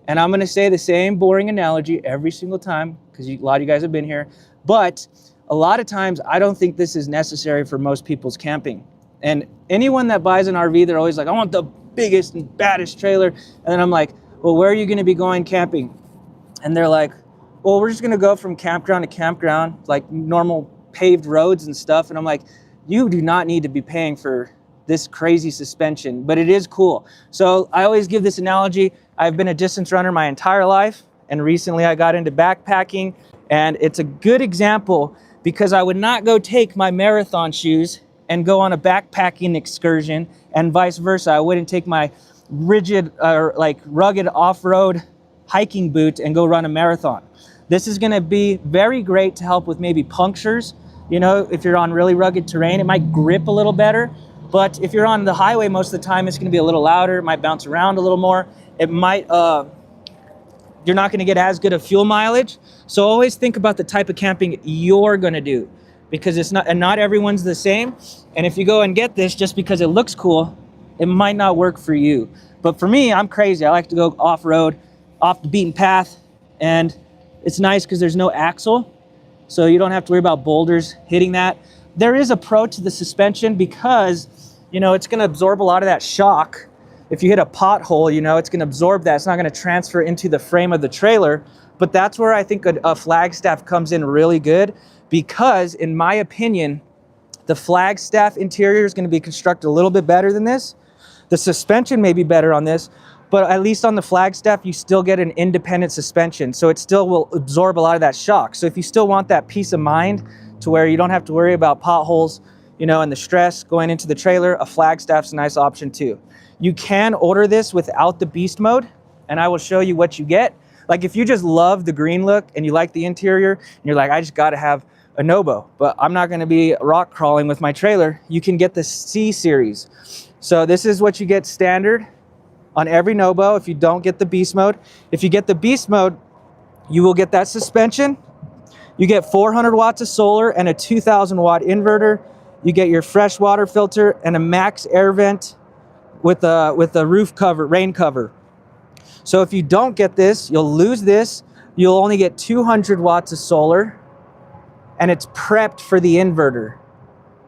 And I'm going to say the same boring analogy every single time, because a lot of you guys have been here. But a lot of times, I don't think this is necessary for most people's camping. And anyone that buys an RV, they're always like, I want the biggest and baddest trailer. And then I'm like, well, where are you going to be going camping? And they're like, well, we're just going to go from campground to campground, like normal paved roads and stuff. And I'm like, you do not need to be paying for this crazy suspension, but it is cool. So I always give this analogy. I've been a distance runner my entire life, and recently I got into backpacking, and it's a good example because I would not go take my marathon shoes and go on a backpacking excursion, and vice versa. I wouldn't take my rigid or like rugged off-road hiking boot and go run a marathon. This is gonna be very great to help with maybe punctures. You know, if you're on really rugged terrain, it might grip a little better. But if you're on the highway most of the time, it's gonna be a little louder, it might bounce around a little more. It might, you're not gonna get as good of fuel mileage. So always think about the type of camping you're gonna do, because it's not everyone's the same. And if you go and get this just because it looks cool, it might not work for you. But for me, I'm crazy. I like to go off-road, off the beaten path, and it's nice because there's no axle. So you don't have to worry about boulders hitting that. There is a pro to the suspension because, you know, it's going to absorb a lot of that shock. If you hit a pothole, you know, it's going to absorb that. It's not going to transfer into the frame of the trailer. But that's where I think a Flagstaff comes in really good, because in my opinion, the Flagstaff interior is going to be constructed a little bit better than this. The suspension may be better on this, but at least on the Flagstaff, you still get an independent suspension. So it still will absorb a lot of that shock. So if you still want that peace of mind to where you don't have to worry about potholes, you know, and the stress going into the trailer, a Flagstaff's a nice option too. You can order this without the beast mode, and I will show you what you get. Like if you just love the green look and you like the interior and you're like, I just got to have a Nobo, but I'm not going to be rock crawling with my trailer, you can get the C series. So this is what you get standard on every Nobo if you don't get the beast mode. If you get the beast mode, you will get that suspension. You get 400 watts of solar and a 2000 watt inverter. You get your fresh water filter and a max air vent with a roof cover, rain cover. So if you don't get this, you'll lose this. You'll only get 200 watts of solar, and it's prepped for the inverter.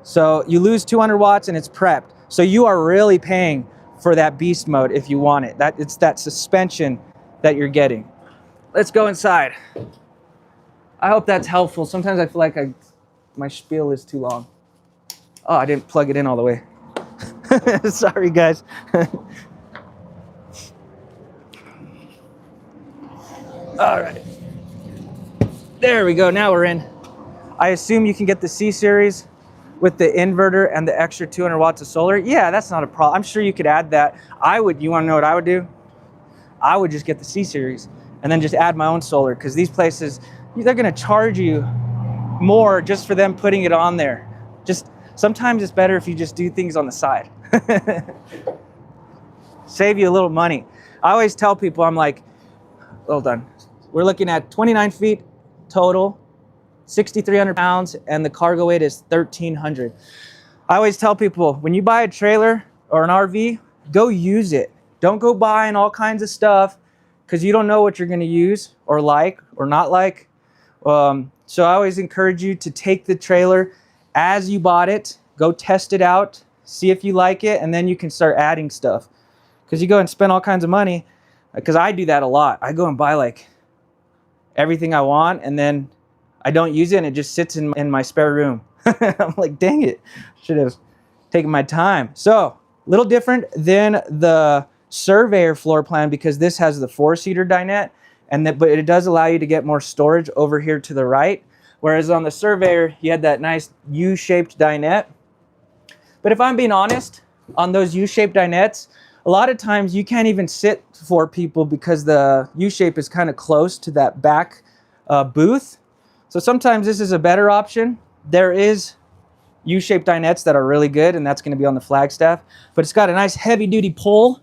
So you lose 200 watts and it's prepped. So you are really paying for that beast mode if you want it. It's that suspension that you're getting. Let's go inside. I hope that's helpful. Sometimes I feel like my spiel is too long. Oh, I didn't plug it in all the way. Sorry, guys. All right. There we go. Now we're in. I assume you can get the C series. with the inverter and the extra 200 watts of solar, yeah, that's not a problem. I'm sure you could add that. You want to know what I would do? I would just get the C-Series and then just add my own solar, because these places, they're going to charge you more just for them putting it on there. Just sometimes it's better if you just do things on the side. Save you a little money. I always tell people, I'm like, well done. We're looking at 29 feet total, 6,300 pounds, and the cargo weight is 1,300. I always tell people, when you buy a trailer or an RV, go use it. Don't go buying all kinds of stuff, because you don't know what you're going to use or like or not like. So I always encourage you to take the trailer as you bought it, go test it out, see if you like it, and then you can start adding stuff. Because you go and spend all kinds of money, because I do that a lot. I go and buy like everything I want, and then I don't use it, and it just sits in my spare room. I'm like, dang it, should have taken my time. So, a little different than the Surveyor floor plan, because this has the 4-seater dinette, but it does allow you to get more storage over here to the right. Whereas on the Surveyor, you had that nice U-shaped dinette. But if I'm being honest, on those U-shaped dinettes, a lot of times you can't even sit 4 people, because the U-shape is kind of close to that back booth. So sometimes this is a better option. There is U-shaped dinettes that are really good, and that's going to be on the Flagstaff. But it's got a nice heavy-duty pull,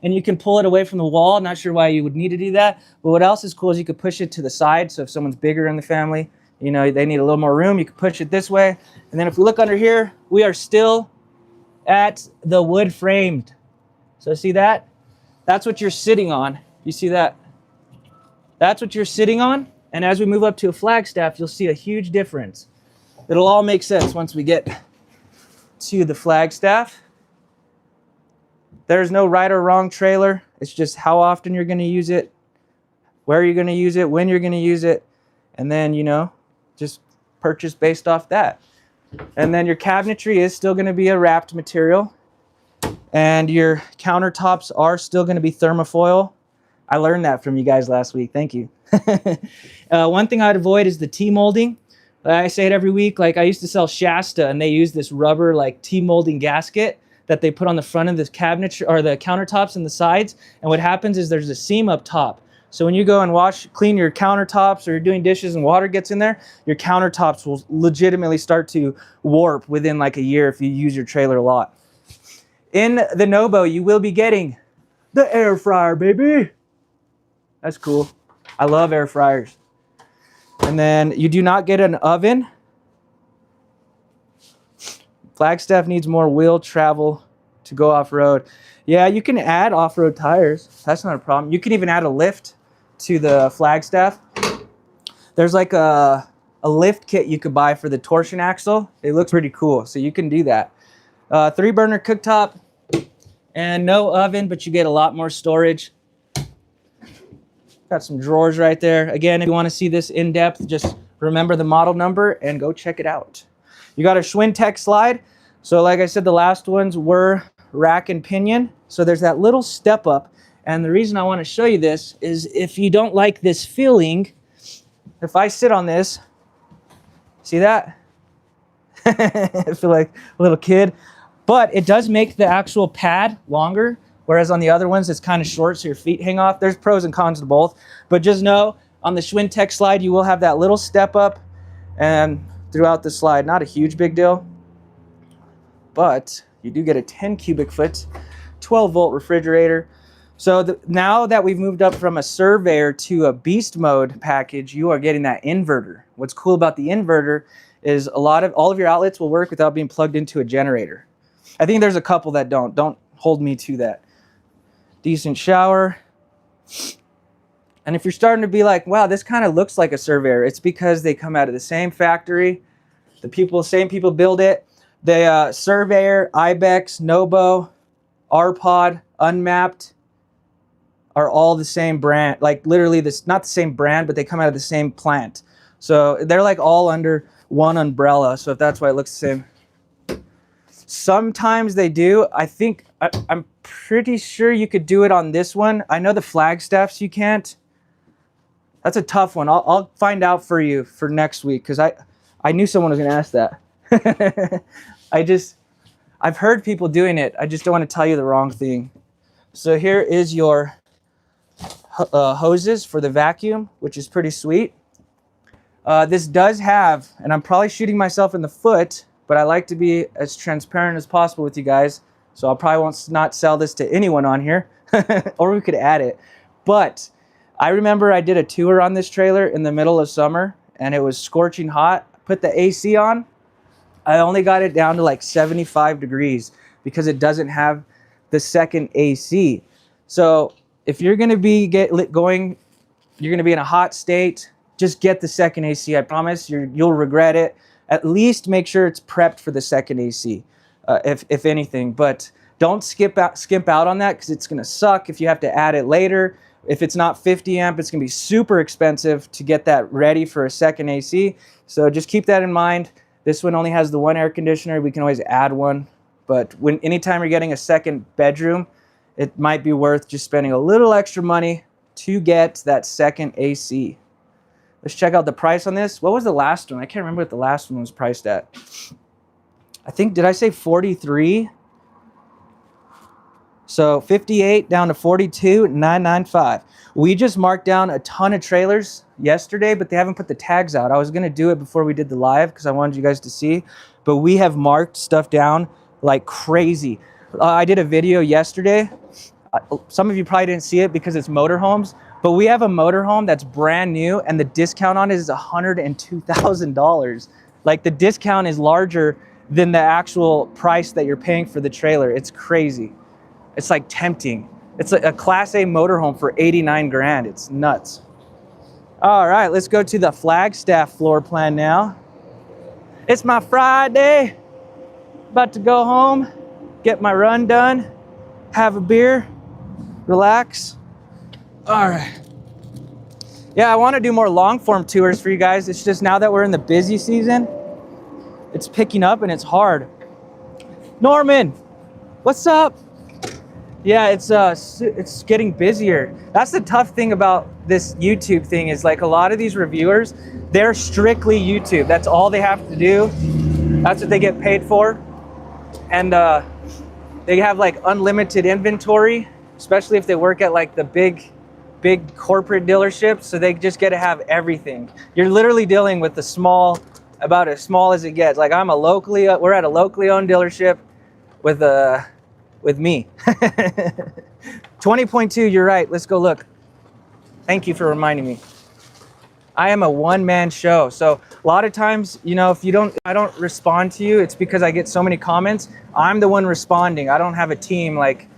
and you can pull it away from the wall. Not sure why you would need to do that. But what else is cool is you could push it to the side. So if someone's bigger in the family, you know, they need a little more room, you can push it this way. And then if we look under here, we are still at the wood framed. So see that? That's what you're sitting on. You see that? That's what you're sitting on. And as we move up to a Flagstaff, you'll see a huge difference. It'll all make sense once we get to the Flagstaff. There's no right or wrong trailer. It's just how often you're going to use it, where you're going to use it, when you're going to use it, and then, you know, just purchase based off that. And then your cabinetry is still going to be a wrapped material, and your countertops are still going to be thermofoil. I learned that from you guys last week. Thank you. One thing I'd avoid is the T-molding. I say it every week. Like, I used to sell Shasta, and they use this rubber like T-molding gasket that they put on the front of this cabinet or the countertops and the sides. And what happens is there's a seam up top. So when you go and clean your countertops, or you're doing dishes and water gets in there, your countertops will legitimately start to warp within like a year if you use your trailer a lot. In the Nobo, you will be getting the air fryer, baby. That's cool. I love air fryers. And then you do not get an oven. Flagstaff needs more wheel travel to go off-road. Yeah, you can add off-road tires. That's not a problem. You can even add a lift to the Flagstaff. There's like a lift kit you could buy for the torsion axle. It looks pretty cool, so you can do that. 3-burner cooktop and no oven, but you get a lot more storage. Got some drawers right there. Again, if you want to see this in depth, just remember the model number and go check it out. You got a Schwinn-Tech slide. So like I said, the last ones were rack and pinion. So there's that little step up. And the reason I want to show you this is, if you don't like this feeling, if I sit on this, see that? I feel like a little kid. But it does make the actual pad longer, whereas on the other ones, it's kind of short, so your feet hang off. There's pros and cons to both. But just know, on the Schwinn-Tech slide, you will have that little step up, and throughout the slide, not a huge big deal. But you do get a 10 cubic foot, 12-volt refrigerator. So now that we've moved up from a Surveyor to a Beast Mode package, you are getting that inverter. What's cool about the inverter is all of your outlets will work without being plugged into a generator. I think there's a couple that don't. Don't hold me to that. Decent shower. And if you're starting to be like, wow, this kind of looks like a Surveyor, it's because they come out of the same factory. Same people build it. The Surveyor, Ibex, Nobo, R-Pod, Unmapped are all the same brand. Like literally, not the same brand, but they come out of the same plant. So they're like all under one umbrella. So if that's why it looks the same. Sometimes they do. I'm pretty sure you could do it on this one. I know the Flagstaffs you can't. That's a tough one. I'll find out for you for next week, because I knew someone was going to ask that. I've heard people doing it. I just don't want to tell you the wrong thing. So here is your hoses for the vacuum, which is pretty sweet. This does have, and I'm probably shooting myself in the foot, but I like to be as transparent as possible with you guys. So I probably won't not sell this to anyone on here, or we could add it. But I remember I did a tour on this trailer in the middle of summer and it was scorching hot. Put the AC on. I only got it down to like 75 degrees because it doesn't have the second AC. So if you're going to be you're going to be in a hot state, just get the second AC. I promise you'll regret it. At least make sure it's prepped for the second AC, if anything. But don't skimp out on that because it's going to suck if you have to add it later. If it's not 50 amp, it's going to be super expensive to get that ready for a second AC. So just keep that in mind. This one only has the one air conditioner. We can always add one. But anytime you're getting a second bedroom, it might be worth just spending a little extra money to get that second AC. Let's check out the price on this. What was the last one? I can't remember what the last one was priced at. I think, did I say 43? So 58 down to 42,995. We just marked down a ton of trailers yesterday, but they haven't put the tags out. I was gonna do it before we did the live because I wanted you guys to see, but we have marked stuff down like crazy. I did a video yesterday. Some of you probably didn't see it because it's motorhomes, but we have a motorhome that's brand new and the discount on it is $102,000. Like the discount is larger than the actual price that you're paying for the trailer. It's crazy. It's like tempting. It's a Class A motorhome for 89 grand. It's nuts. All right, let's go to the Flagstaff floor plan now. It's my Friday. About to go home, get my run done, have a beer, relax. All right. Yeah, I want to do more long form tours for you guys. It's just now that we're in the busy season, it's picking up and it's hard. Norman, what's up? Yeah, it's getting busier. That's the tough thing about this YouTube thing is like a lot of these reviewers, they're strictly YouTube. That's all they have to do. That's what they get paid for. And they have like unlimited inventory, especially if they work at like the big corporate dealerships. So they just get to have everything. You're literally dealing with about as small as it gets. Like we're at a locally owned dealership with me. 20.2, you're right. Let's go look. Thank you for reminding me. I am a one-man show. So a lot of times, you know, if I don't respond to you, it's because I get so many comments. I'm the one responding. I don't have a team like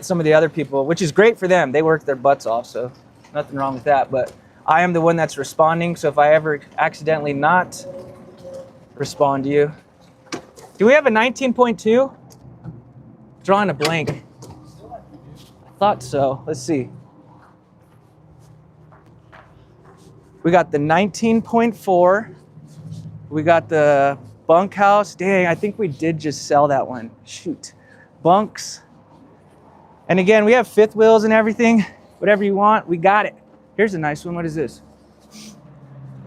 some of the other people, which is great for them. They work their butts off, so nothing wrong with that. But I am the one that's responding. So if I ever accidentally not respond to you. Do we have a 19.2? Drawing a blank. I thought so. Let's see. We got the 19.4. We got the bunkhouse. Dang, I think we did just sell that one. Shoot. Bunks. And again, we have fifth wheels and everything. Whatever you want, we got it. Here's a nice one. What is this?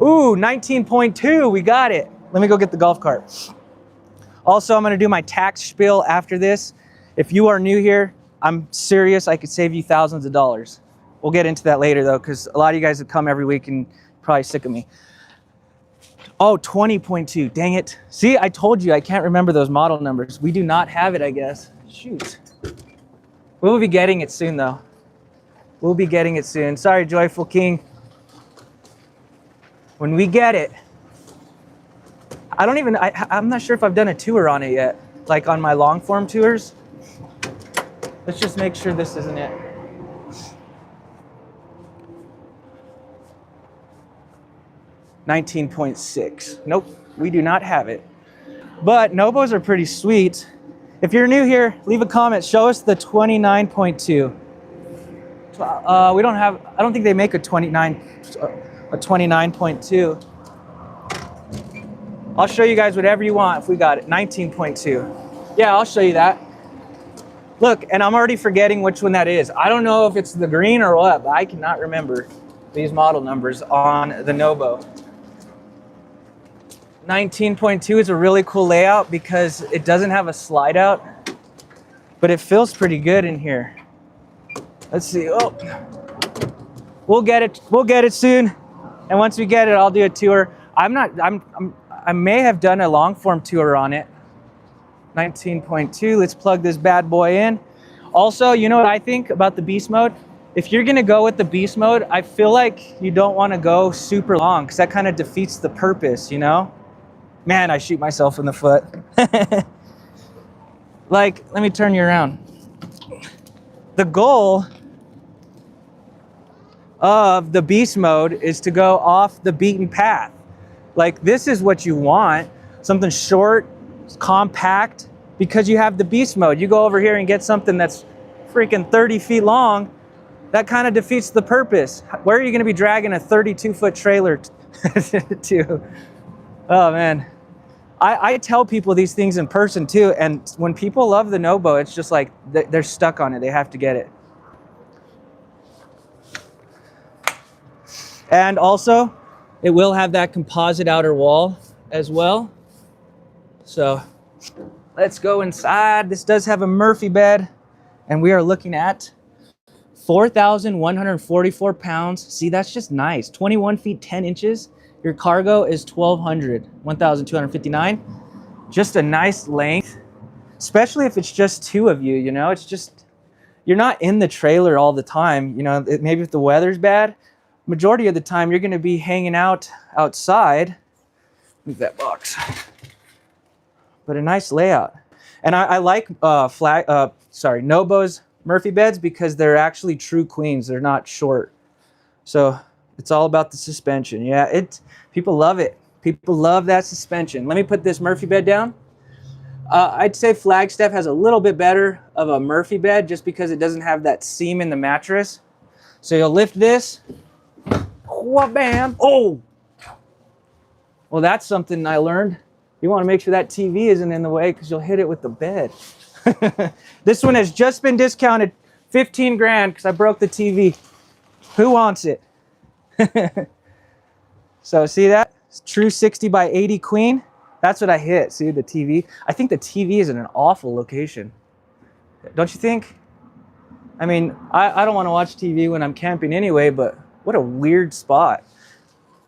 Ooh, 19.2. We got it. Let me go get the golf cart. Also, I'm going to do my tax spiel after this. If you are new here, I'm serious. I could save you thousands of dollars. We'll get into that later though, because a lot of you guys have come every week and probably sick of me. Oh, 20.2, dang it. See, I told you I can't remember those model numbers. We do not have it, I guess. Shoot. We'll be getting it soon though. We'll be getting it soon. Sorry, Joyful King. When we get it, I'm not sure if I've done a tour on it yet, like on my long form tours. Let's just make sure this isn't it. $19.6. Nope, we do not have it. But Nobos are pretty sweet. If you're new here, leave a comment. Show us the 29.2. We don't have, I don't think they make a 29.2. I'll show you guys whatever you want if we got it. 19.2. Yeah, I'll show you that. Look, and I'm already forgetting which one that is. I don't know if it's the green or what, but I cannot remember these model numbers on the Nobo. 19.2 is a really cool layout because it doesn't have a slide out, but it feels pretty good in here. Let's see. Oh, we'll get it. We'll get it soon. And once we get it, I'll do a tour. I may have done a long form tour on it. 19.2. Let's plug this bad boy in. Also, you know what I think about the beast mode? If you're gonna go with the beast mode, I feel like you don't want to go super long because that kind of defeats the purpose, you know? Man, I shoot myself in the foot. Like, let me turn you around. The goal of the beast mode is to go off the beaten path. Like, this is what you want, something short, compact, because you have the beast mode. You go over here and get something that's freaking 30 feet long, that kind of defeats the purpose. Where are you gonna be dragging a 32-foot trailer to? Oh man. I tell people these things in person too, and when people love the Nobo, it's just like they're stuck on it. They have to get it. And also, it will have that composite outer wall as well. So let's go inside. This does have a Murphy bed, and we are looking at 4,144 pounds. See, that's just nice. 21 feet 10 inches. Your cargo is 1,259. Just a nice length, especially if it's just two of you, you know, it's just, you're not in the trailer all the time. You know, maybe if the weather's bad, majority of the time you're going to be hanging out outside. Move that box. But a nice layout. And I like Nobo's Murphy beds because they're actually true queens. They're not short. So it's all about the suspension. Yeah, people love it. People love that suspension. Let me put this Murphy bed down. I'd say Flagstaff has a little bit better of a Murphy bed just because it doesn't have that seam in the mattress. So you'll lift this. Bam. Oh! Well, that's something I learned. You want to make sure that TV isn't in the way because you'll hit it with the bed. This one has just been discounted 15 grand because I broke the TV. Who wants it? So see that? It's true 60 by 80 queen. That's what I hit. See the TV? I think the TV is in an awful location. Don't you think? I mean, I don't want to watch TV when I'm camping anyway, but what a weird spot.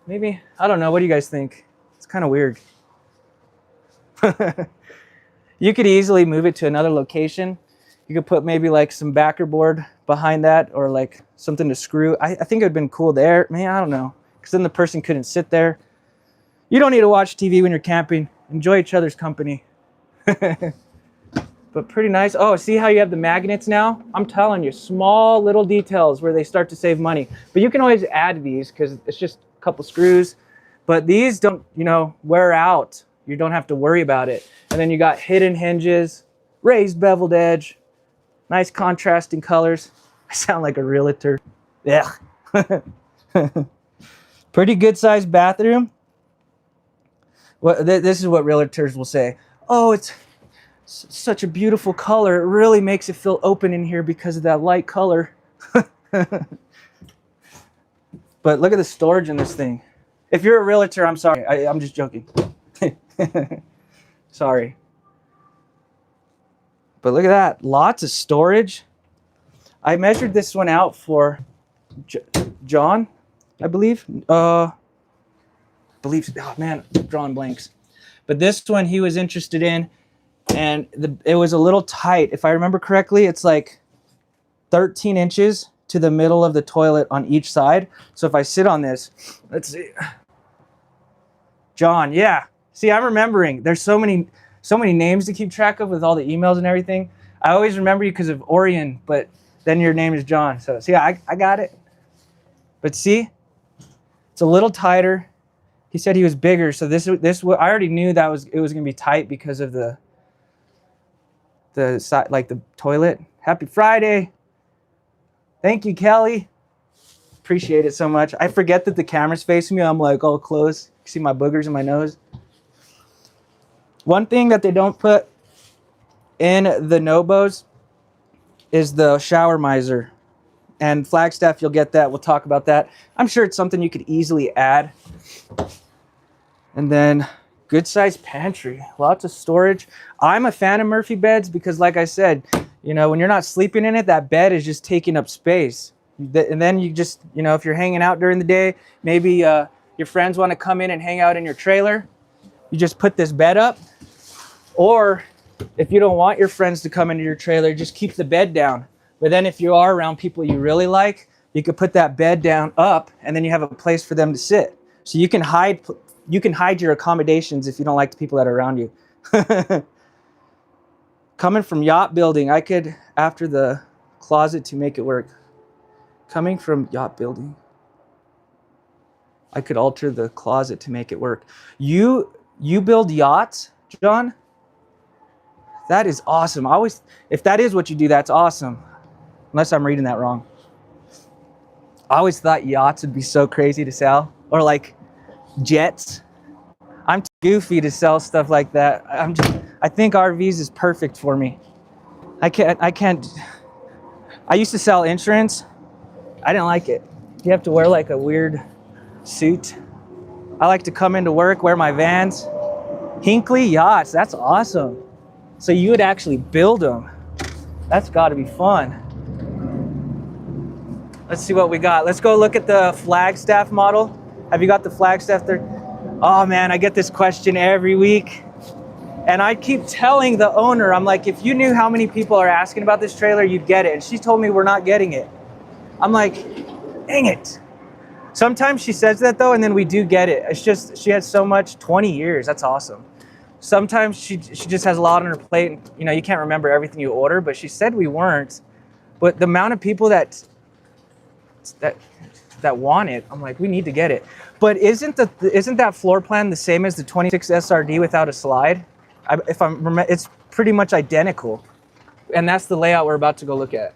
Maybe, I don't know. What do you guys think? It's kind of weird. You could easily move it to another location. You could put maybe like some backer board behind that or like something to screw. I think it would have been cool there. Man, I don't know. Because then the person couldn't sit there. You don't need to watch TV when you're camping. Enjoy each other's company. But pretty nice. Oh, see how you have the magnets now? I'm telling you, small little details where they start to save money. But you can always add these because it's just a couple screws. But these don't, you know, wear out. You don't have to worry about it. And then you got hidden hinges, raised beveled edge, nice contrasting colors. I sound like a realtor. Yeah. Pretty good sized bathroom. Well, this is what realtors will say. Oh, it's such a beautiful color. It really makes it feel open in here because of that light color. But look at the storage in this thing. If you're a realtor, I'm sorry. I'm just joking. Sorry. But look at that. Lots of storage. I measured this one out for John, I believe. Oh man, I'm drawing blanks. But this one he was interested in, and it was a little tight. If I remember correctly, it's like 13 inches to the middle of the toilet on each side. So if I sit on this, let's see. John, yeah. See, I'm remembering. There's so many names to keep track of with all the emails and everything. I always remember you because of Orion, but then your name is John. So see, I got it. But see, it's a little tighter. He said he was bigger, so this I already knew that it was gonna be tight because of the side, like the toilet. Happy Friday. Thank you, Kelly. Appreciate it so much. I forget that the camera's facing me. I'm like all close. You see my boogers in my nose. One thing that they don't put in the Nobos is the shower miser. And Flagstaff, you'll get that. We'll talk about that. I'm sure it's something you could easily add. And then Good sized pantry, lots of storage. I'm a fan of Murphy beds because, like I said, you know, when you're not sleeping in it, that bed is just taking up space. And then you just, you know, if you're hanging out during the day, maybe your friends want to come in and hang out in your trailer, you just put this bed up. Or if you don't want your friends to come into your trailer, just keep the bed down. But then if you are around people you really like, you could put that bed down up, and then you have a place for them to sit. So you can hide your accommodations if you don't like the people that are around you. Coming from yacht building, I could, after the closet to make it work. Coming from yacht building, I could alter the closet to make it work. You build yachts, John? That is awesome. If that is what you do, that's awesome. Unless I'm reading that wrong. I always thought yachts would be so crazy to sell, or like jets. I'm too goofy to sell stuff like that. I think RVs is perfect for me. I used to sell insurance. I didn't like it. You have to wear like a weird suit. I like to come into work, wear my Vans. Hinckley yachts, that's awesome. So you would actually build them. That's gotta be fun. Let's see what we got. Let's go look at the Flagstaff model. Have you got the Flagstaff there? Oh man, I get this question every week. And I keep telling the owner, I'm like, if you knew how many people are asking about this trailer, you'd get it. And she told me we're not getting it. I'm like, dang it. Sometimes she says that though, and then we do get it. It's just, she has so much, 20 years, that's awesome. Sometimes she just has a lot on her plate. And, you know, you can't remember everything you order, but she said we weren't. But the amount of people that want it, I'm like, we need to get it. But isn't that floor plan the same as the 26 SRD without a slide? It's pretty much identical. And that's the layout we're about to go look at.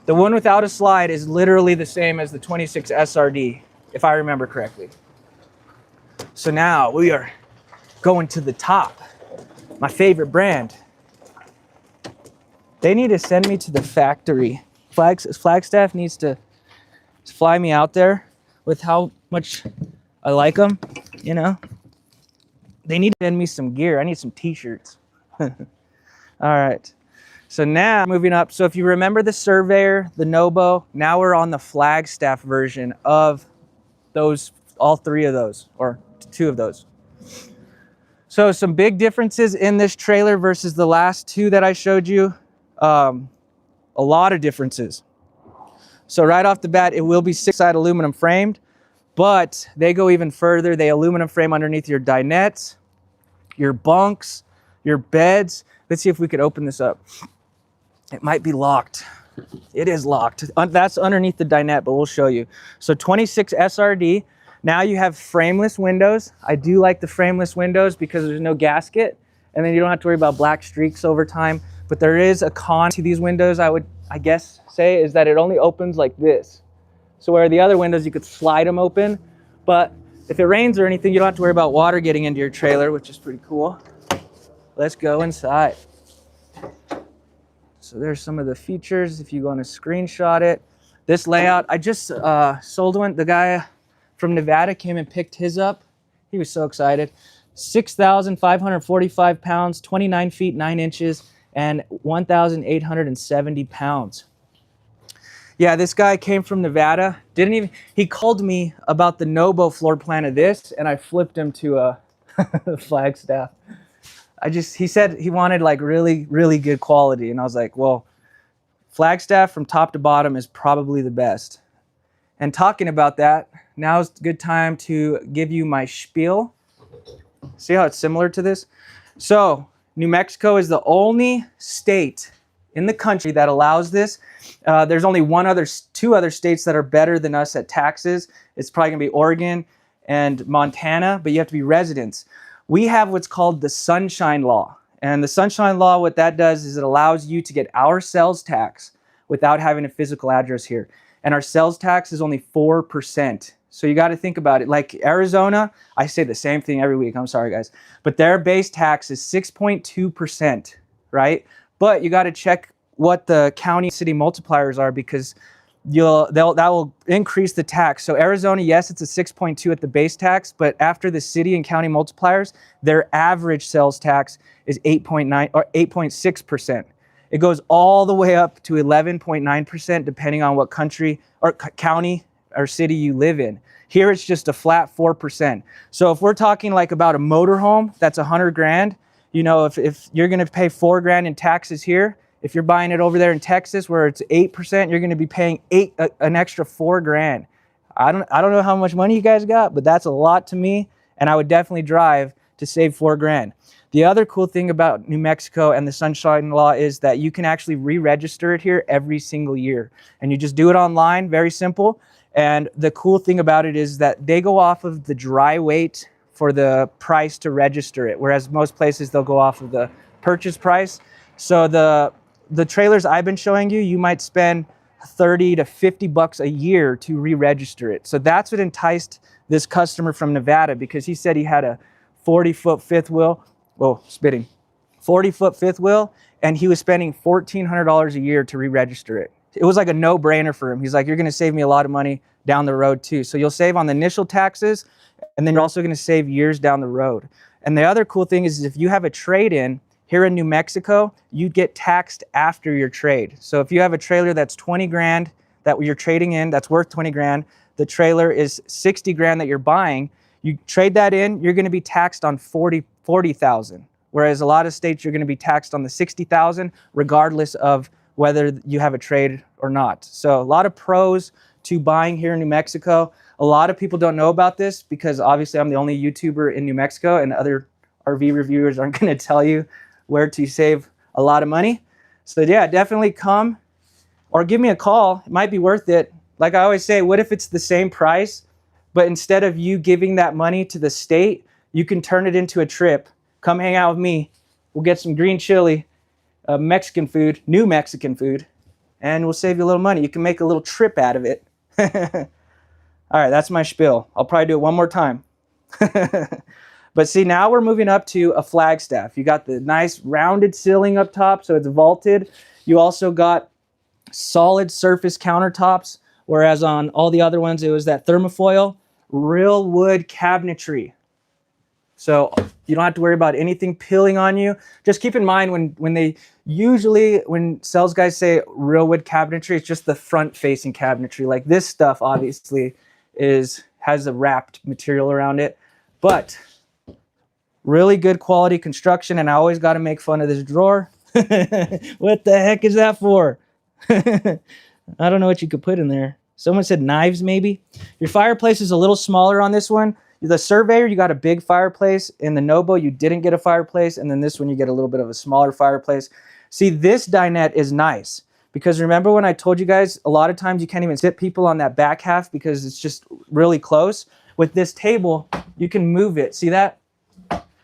The one without a slide is literally the same as the 26 SRD, if I remember correctly. So now we are going to the top. My favorite brand. They need to send me to the factory. Flagstaff needs to fly me out there with how much I like them, you know. They need to send me some gear. I need some t-shirts. All right. So now moving up. So if you remember the Surveyor, the Nobo, now we're on the Flagstaff version of those, all three of those, or two of those. So some big differences in this trailer versus the last two that I showed you. A lot of differences. So right off the bat, it will be 6-side aluminum framed, but they go even further. They aluminum frame underneath your dinettes, your bunks, your beds. Let's see if we could open this up. It might be locked. It is locked. That's underneath the dinette, but we'll show you. So 26 SRD. Now you have frameless windows. I do like the frameless windows because there's no gasket, and then you don't have to worry about black streaks over time. But there is a con to these windows, I guess say, is that it only opens like this. So where the other windows, you could slide them open. But if it rains or anything, you don't have to worry about water getting into your trailer, which is pretty cool. Let's go inside. So there's some of the features if you want to screenshot it. This layout, I just sold one. The guy from Nevada came and picked his up. He was so excited. 6,545 pounds, 29 feet, 9 inches, and 1,870 pounds. Yeah, this guy came from Nevada. He called me about the Nobo floor plan of this, and I flipped him to a Flagstaff. He said he wanted like really, really good quality. And I was like, well, Flagstaff from top to bottom is probably the best. And talking about that, now's a good time to give you my spiel. See how it's similar to this? So New Mexico is the only state in the country that allows this. There's only two other states that are better than us at taxes. It's probably gonna be Oregon and Montana, but you have to be residents. We have what's called the Sunshine Law. And the Sunshine Law, what that does is it allows you to get our sales tax without having a physical address here. And our sales tax is only 4%. So you got to think about it. Like Arizona, I say the same thing every week. I'm sorry, guys. But their base tax is 6.2%, right? But you got to check what the county city multipliers are, because that will increase the tax. So Arizona, yes, it's a 6.2 at the base tax, but after the city and county multipliers, their average sales tax is 8.9 or 8.6%. It goes all the way up to 11.9% depending on what country or county or city you live in. Here it's just a flat 4%. So if we're talking like about a motorhome that's 100 grand, you know, if you're going to pay 4 grand in taxes here, if you're buying it over there in Texas where it's 8%, you're going to be paying an extra 4 grand. I don't know how much money you guys got, but that's a lot to me, and I would definitely drive to save 4 grand. The other cool thing about New Mexico and the Sunshine Law is that you can actually re-register it here every single year, and you just do it online, very simple. And the cool thing about it is that they go off of the dry weight for the price to register it, whereas most places they'll go off of the purchase price. So the trailers I've been showing you, you might spend 30 to 50 bucks a year to re-register it. So that's what enticed this customer from Nevada, because he said he had a 40-foot fifth wheel, 40-foot fifth wheel, and he was spending $1,400 a year to re-register it. It was like a no-brainer for him. He's like, you're gonna save me a lot of money down the road too. So you'll save on the initial taxes, and then you're also gonna save years down the road. And the other cool thing is if you have a trade-in, here in New Mexico, you get taxed after your trade. So if you have a trailer that's 20 grand that you're trading in, that's worth 20 grand, the trailer is 60 grand that you're buying, you trade that in, you're gonna be taxed on 40,000. Whereas a lot of states, you're gonna be taxed on the 60,000, regardless of whether you have a trade or not. So a lot of pros to buying here in New Mexico. A lot of people don't know about this because obviously I'm the only YouTuber in New Mexico, and other RV reviewers aren't gonna tell you where to save a lot of money. So yeah, definitely come or give me a call. It might be worth it. Like I always say, what if it's the same price, but instead of you giving that money to the state, you can turn it into a trip. Come hang out with me. We'll get some green chili, Mexican food, new Mexican food, and we'll save you a little money. You can make a little trip out of it. All right, that's my spiel. I'll probably do it one more time. But see, now we're moving up to a Flagstaff. You got the nice rounded ceiling up top, so it's vaulted. You also got solid surface countertops, whereas on all the other ones, it was that thermofoil, real wood cabinetry. So you don't have to worry about anything peeling on you. Just keep in mind when sales guys say real wood cabinetry, it's just the front facing cabinetry. Like this stuff obviously has a wrapped material around it, but really good quality construction. And I always got to make fun of this drawer. What the heck is that for? I don't know what you could put in there. Someone said knives, maybe. Your fireplace is a little smaller on this one. The Surveyor, you got a big fireplace. In the Nobo, you didn't get a fireplace. And then this one, you get a little bit of a smaller fireplace. See, this dinette is nice because remember when I told you guys, a lot of times you can't even sit people on that back half because it's just really close. With this table, you can move it. See that?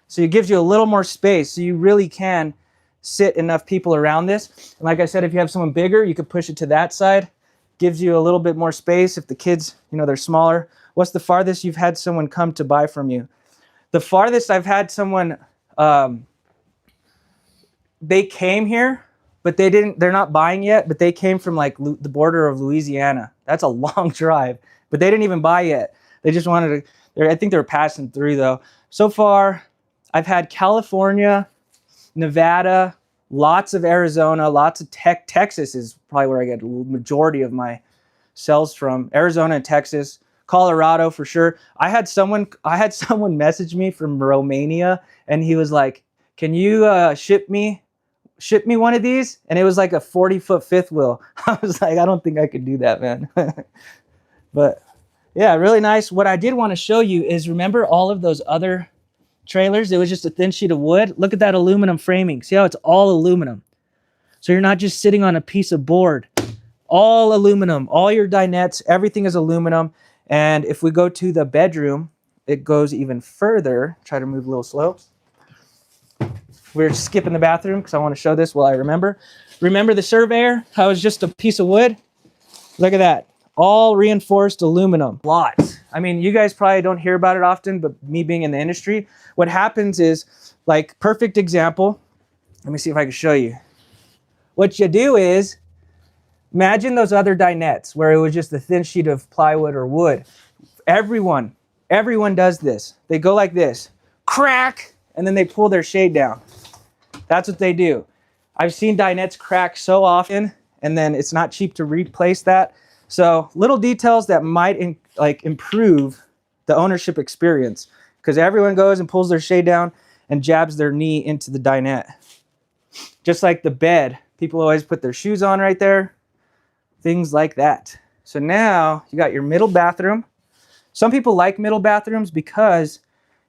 So it gives you a little more space. So you really can sit enough people around this. And like I said, if you have someone bigger, you could push it to that side. Gives you a little bit more space. If the kids, they're smaller. What's the farthest you've had someone come to buy from you? The farthest I've had someone, they came here, but they're not buying yet, but they came from like the border of Louisiana. That's a long drive, but they didn't even buy yet. They just wanted to, I think they were passing through though. So far, I've had California, Nevada, lots of Arizona, lots of Texas is probably where I get the majority of my sales from. Arizona and Texas. Colorado for sure. I had someone message me from Romania, and he was like, "Can you ship me one of these?" And it was like a 40-foot fifth wheel. I was like, I don't think I could do that, man. But yeah, really nice. What I did want to show you is, remember all of those other trailers? It was just a thin sheet of wood. Look at that aluminum framing. See how it's all aluminum? So you're not just sitting on a piece of board. All aluminum. All your dinettes, everything is aluminum. And if we go to the bedroom, it goes even further. Try to move a little slow. We're skipping the bathroom because I want to show this while I remember. Remember the Surveyor? How it's just a piece of wood? Look at that. All reinforced aluminum. Lots. I mean, you guys probably don't hear about it often, but me being in the industry, what happens is, like, perfect example. Let me see if I can show you. What you do is, Imagine those other dinettes where it was just a thin sheet of plywood or wood. Everyone does this. They go like this, crack, and then they pull their shade down. That's what they do. I've seen dinettes crack so often, and then it's not cheap to replace that. So little details that might improve the ownership experience, because everyone goes and pulls their shade down and jabs their knee into the dinette. Just like the bed, people always put their shoes on right there, things like that. So now you got your middle bathroom. Some people like middle bathrooms because,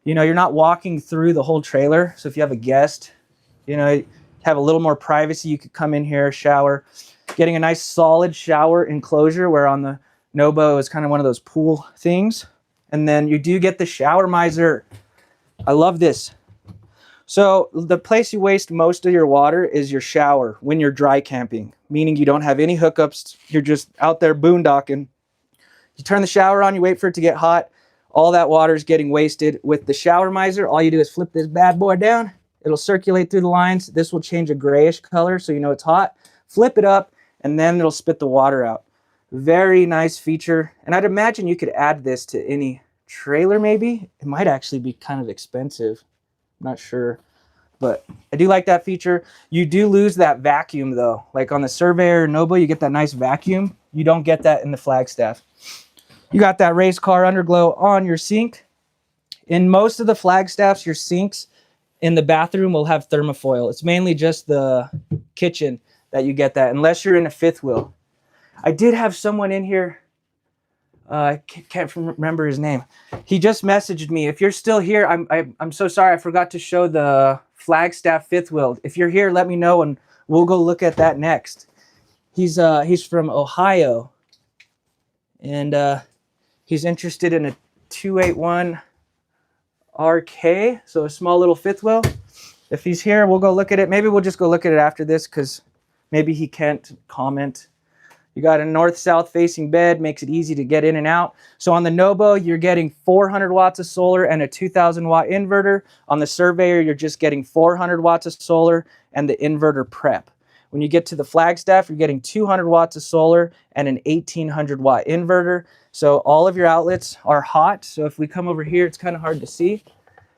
you know, you're not walking through the whole trailer. So if you have a guest, you know, have a little more privacy, you could come in here, shower, getting a nice solid shower enclosure, where on the Nobo is kind of one of those pool things. And then you do get the shower miser. I love this. So the place you waste most of your water is your shower when you're dry camping, meaning you don't have any hookups. You're just out there boondocking. You turn the shower on, you wait for it to get hot. All that water is getting wasted. With the shower miser, all you do is flip this bad boy down. It'll circulate through the lines. This will change a grayish color so you know it's hot. Flip it up, and then it'll spit the water out. Very nice feature. And I'd imagine you could add this to any trailer maybe. It might actually be kind of expensive. I'm not sure. But I do like that feature. You do lose that vacuum though. Like on the Surveyor Noble, you get that nice vacuum. You don't get that in the Flagstaff. You got that race car underglow on your sink. In most of the Flagstaffs, your sinks in the bathroom will have thermofoil. It's mainly just the kitchen that you get that, unless you're in a fifth wheel. I did have someone in here, I can't remember his name. He just messaged me. If you're still here, I'm so sorry. I forgot to show the Flagstaff fifth wheel. If you're here, let me know and we'll go look at that next. He's from Ohio, and he's interested in a 281 RK, so a small little fifth wheel. If he's here, we'll go look at it. Maybe we'll just go look at it after this, because maybe he can't comment. You got a north-south facing bed, makes it easy to get in and out. So on the Nobo, you're getting 400 watts of solar and a 2,000 watt inverter. On the Surveyor, you're just getting 400 watts of solar and the inverter prep. When you get to the Flagstaff, you're getting 200 watts of solar and an 1,800 watt inverter. So all of your outlets are hot. So if we come over here, it's kind of hard to see.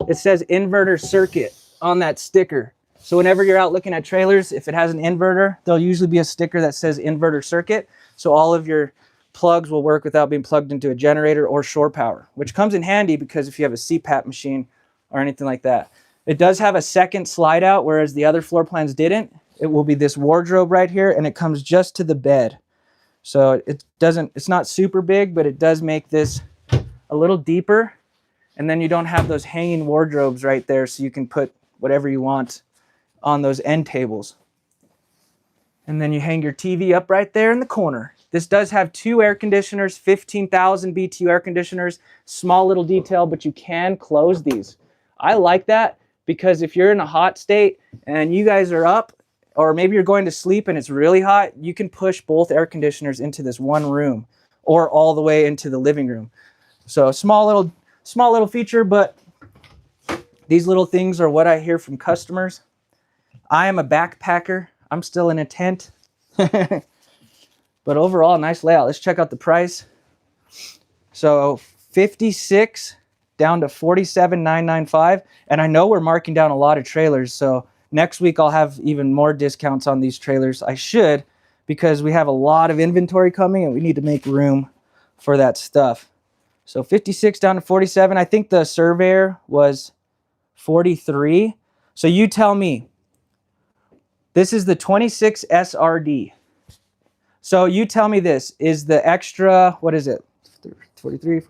It says inverter circuit on that sticker. So whenever you're out looking at trailers, if it has an inverter, there'll usually be a sticker that says inverter circuit. So all of your plugs will work without being plugged into a generator or shore power, which comes in handy because if you have a CPAP machine or anything like that. It does have a second slide out, whereas the other floor plans didn't. It will be this wardrobe right here, and it comes just to the bed. So it's not super big, but it does make this a little deeper. And then you don't have those hanging wardrobes right there, so you can put whatever you want on those end tables. And then you hang your TV up right there in the corner. This does have 2 air conditioners, 15,000 BTU air conditioners, small little detail, but you can close these. I like that because if you're in a hot state and you guys are up, or maybe you're going to sleep and it's really hot, you can push both air conditioners into this one room or all the way into the living room. So small little feature, but these little things are what I hear from customers. I am a backpacker. I'm still in a tent. But overall, nice layout. Let's check out the price. So 56 down to 47,995. And I know we're marking down a lot of trailers. So next week I'll have even more discounts on these trailers. I should, because we have a lot of inventory coming and we need to make room for that stuff. So 56 down to 47. I think the Surveyor was 43. So you tell me. This is the 26 SRD. So you tell me this, is the extra, what is it? 43?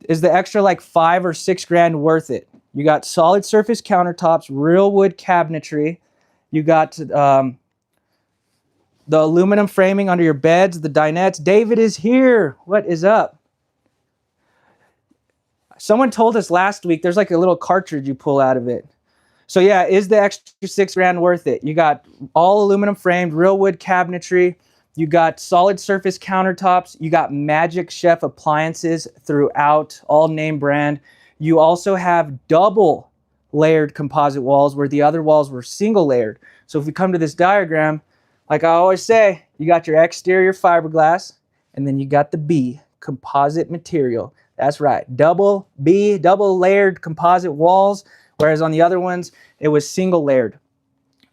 Is the extra like $5 or $6 grand worth it? You got solid surface countertops, real wood cabinetry. You got the aluminum framing under your beds, the dinettes. David is here. What is up? Someone told us last week there's like a little cartridge you pull out of it. So yeah, is the extra $6 grand worth it? You got all aluminum framed, real wood cabinetry. You got solid surface countertops. You got Magic Chef appliances throughout, all name brand. You also have double layered composite walls where the other walls were single layered. So if we come to this diagram, like I always say, You got your exterior fiberglass, and then you got the B, composite material. That's right, double layered composite walls, whereas on the other ones, it was single layered.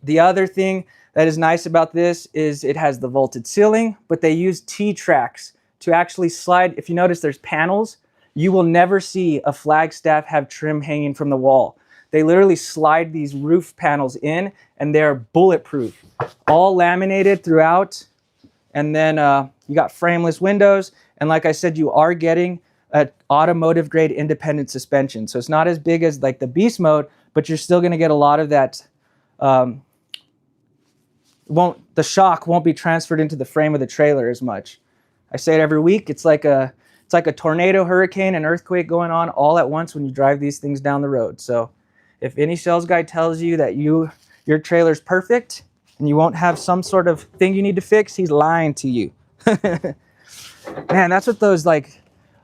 The other thing that is nice about this is it has the vaulted ceiling, but they use T-tracks to actually slide. If you notice, there's panels. You will never see a Flagstaff have trim hanging from the wall. They literally slide these roof panels in, and they're bulletproof, all laminated throughout. And then you got frameless windows. And like I said, you are getting an automotive grade independent suspension. So it's not as big as like the beast mode, but you're still gonna get a lot of that. The shock won't be transferred into the frame of the trailer as much. I say it every week. It's like a tornado, hurricane, and earthquake going on all at once when you drive these things down the road. So if any sales guy tells you that your trailer's perfect and you won't have some sort of thing you need to fix, he's lying to you. Man, that's what those like.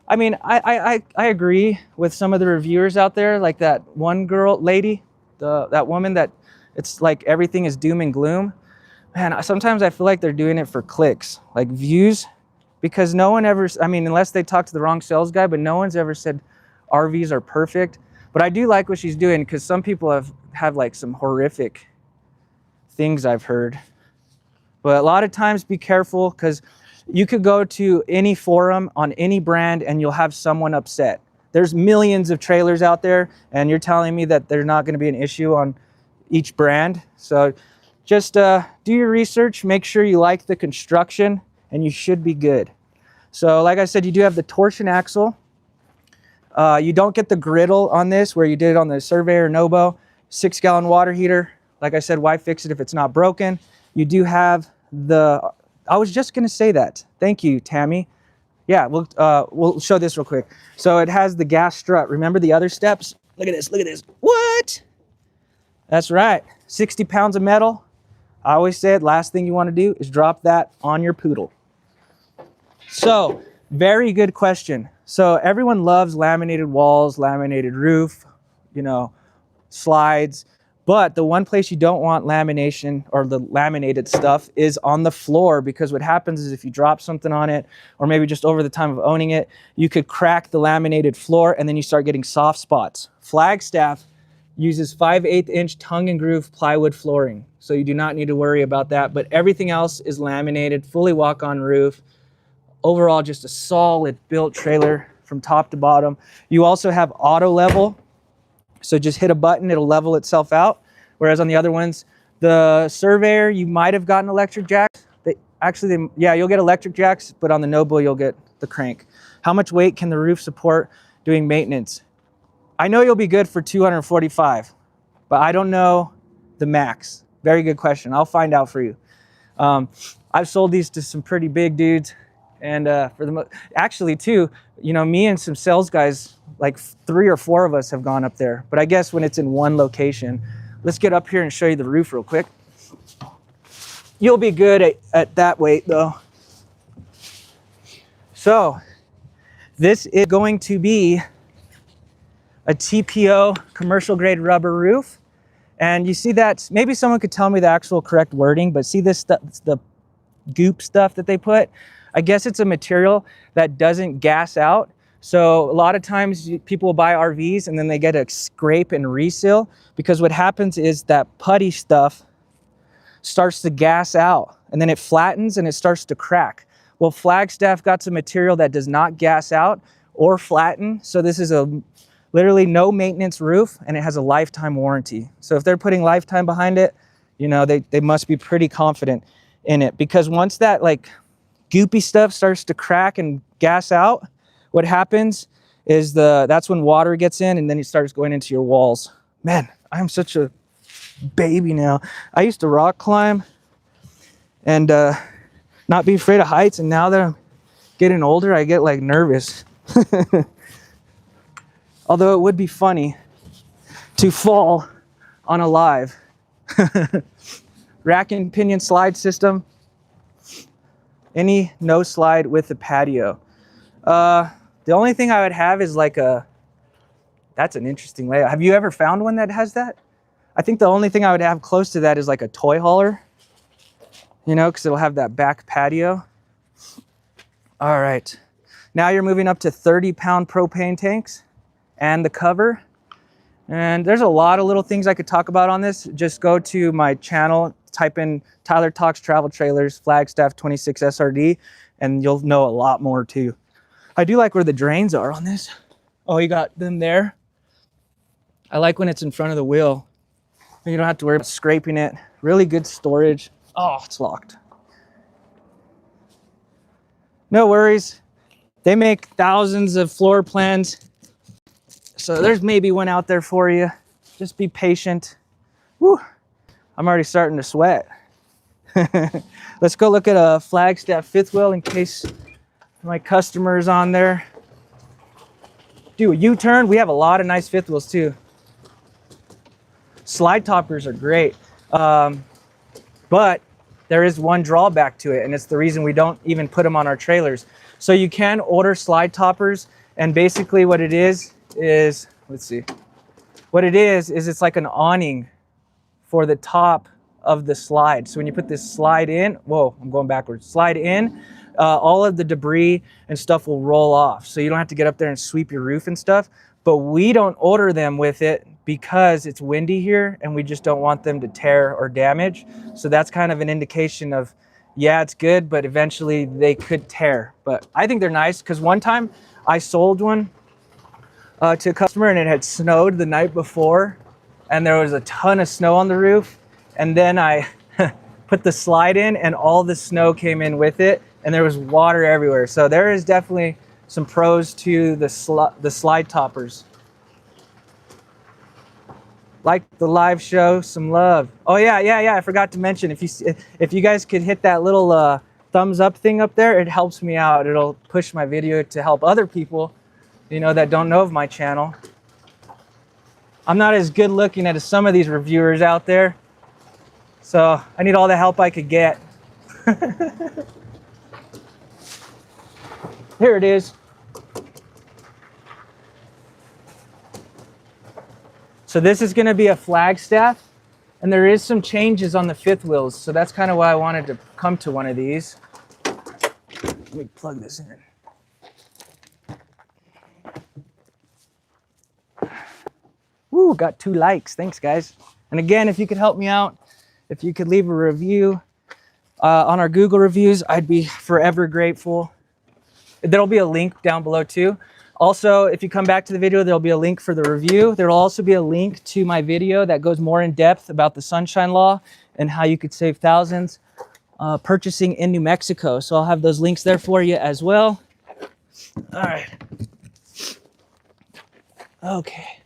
I mean, I agree with some of the reviewers out there, like that one lady, that woman that it's like everything is doom and gloom. Man, sometimes I feel like they're doing it for clicks, like views, because no one ever, I mean, unless they talk to the wrong sales guy, but no one's ever said RVs are perfect. But I do like what she's doing, because some people have like some horrific things I've heard. But a lot of times be careful, because you could go to any forum on any brand and you'll have someone upset. There's millions of trailers out there, and you're telling me that there's not going to be an issue on each brand. So just do your research, make sure you like the construction, and you should be good. So like I said, you do have the torsion axle. You don't get the griddle on this where you did it on the Surveyor Nobo. 6-gallon water heater. Like I said, why fix it if it's not broken? You do have I was just gonna say that. Thank you, Tammy. Yeah, we'll show this real quick. So it has the gas strut. Remember the other steps? Look at this, look at this. What? That's right, 60 pounds of metal. I always said last thing you want to do is drop that on your poodle. So, very good question. So everyone loves laminated walls, laminated roof, you know, slides. But the one place you don't want lamination or the laminated stuff is on the floor, because what happens is if you drop something on it, or maybe just over the time of owning it, you could crack the laminated floor and then you start getting soft spots. Flagstaff uses 5/8 inch tongue and groove plywood flooring, so you do not need to worry about that. But everything else is laminated, fully walk-on roof. Overall, just a solid built trailer from top to bottom. You also have auto level, so just hit a button, it'll level itself out. Whereas on the other ones, the Surveyor, you might have gotten electric jacks. Yeah, you'll get electric jacks, but on the Noble, you'll get the crank. How much weight can the roof support doing maintenance? I know you'll be good for 245, but I don't know the max. Very good question. I'll find out for you. I've sold these to some pretty big dudes, and actually too, you know, me and some sales guys, like 3 or 4 of us have gone up there. But I guess when it's in one location, let's get up here and show you the roof real quick. You'll be good at that weight though. So this is going to be a TPO commercial grade rubber roof. And you see that, maybe someone could tell me the actual correct wording, but see this stuff, the goop stuff that they put? I guess it's a material that doesn't gas out. So a lot of times people will buy RVs and then they get a scrape and reseal, because what happens is that putty stuff starts to gas out and then it flattens and it starts to crack. Well, Flagstaff got some material that does not gas out or flatten. So this is a literally no maintenance roof, and it has a lifetime warranty. So if they're putting lifetime behind it, you know, they must be pretty confident in it, because once that like goopy stuff starts to crack and gas out, what happens is that's when water gets in and then it starts going into your walls. Man, I'm such a baby now. I used to rock climb and not be afraid of heights, and now that I'm getting older, I get like nervous. Although it would be funny to fall on a live. Rack and pinion slide system. Any no slide with the patio. The only thing I would have is like that's an interesting layout. Have you ever found one that has that? I think the only thing I would have close to that is like a toy hauler. you know, because it'll have that back patio. All right, now you're moving up to 30-pound propane tanks and the cover. And there's a lot of little things I could talk about on this. Just go to my channel, type in Tyler Talks Travel Trailers, Flagstaff 26 SRD, and you'll know a lot more too. I do like where the drains are on this. Oh, you got them there. I like when it's in front of the wheel. You don't have to worry about scraping it. Really good storage. Oh, it's locked. No worries. They make thousands of floor plans. So there's maybe one out there for you. Just be patient. Woo, I'm already starting to sweat. Let's go look at a Flagstaff fifth wheel in case my customer's on there. Do a U-turn. We have a lot of nice fifth wheels too. Slide toppers are great. But there is one drawback to it, and it's the reason we don't even put them on our trailers. So you can order slide toppers, and basically what it is, let's see. What it is it's like an awning for the top of the slide. So when you put this slide in, whoa, I'm going backwards. Slide in, all of the debris and stuff will roll off. So you don't have to get up there and sweep your roof and stuff. But we don't order them with it because it's windy here and we just don't want them to tear or damage. So that's kind of an indication of, yeah, it's good, but eventually they could tear. But I think they're nice because one time I sold one to a customer and it had snowed the night before and there was a ton of snow on the roof. And then I put the slide in and all the snow came in with it and there was water everywhere. So there is definitely some pros to the slide toppers. Like the live show, some love. Oh yeah, I forgot to mention, if you guys could hit that little thumbs up thing up there, it helps me out. It'll push my video to help other people, you know, that don't know of my channel. I'm not as good looking as some of these reviewers out there, so I need all the help I could get. Here it is. So this is going to be a Flagstaff, and there is some changes on the fifth wheels, so that's kind of why I wanted to come to one of these. Let me plug this in. Woo, got 2 likes. Thanks, guys. And again, if you could help me out, if you could leave a review on our Google reviews, I'd be forever grateful. There'll be a link down below too. Also, if you come back to the video, there'll be a link for the review. There'll also be a link to my video that goes more in depth about the Sunshine Law and how you could save thousands purchasing in New Mexico. So I'll have those links there for you as well. All right. Okay.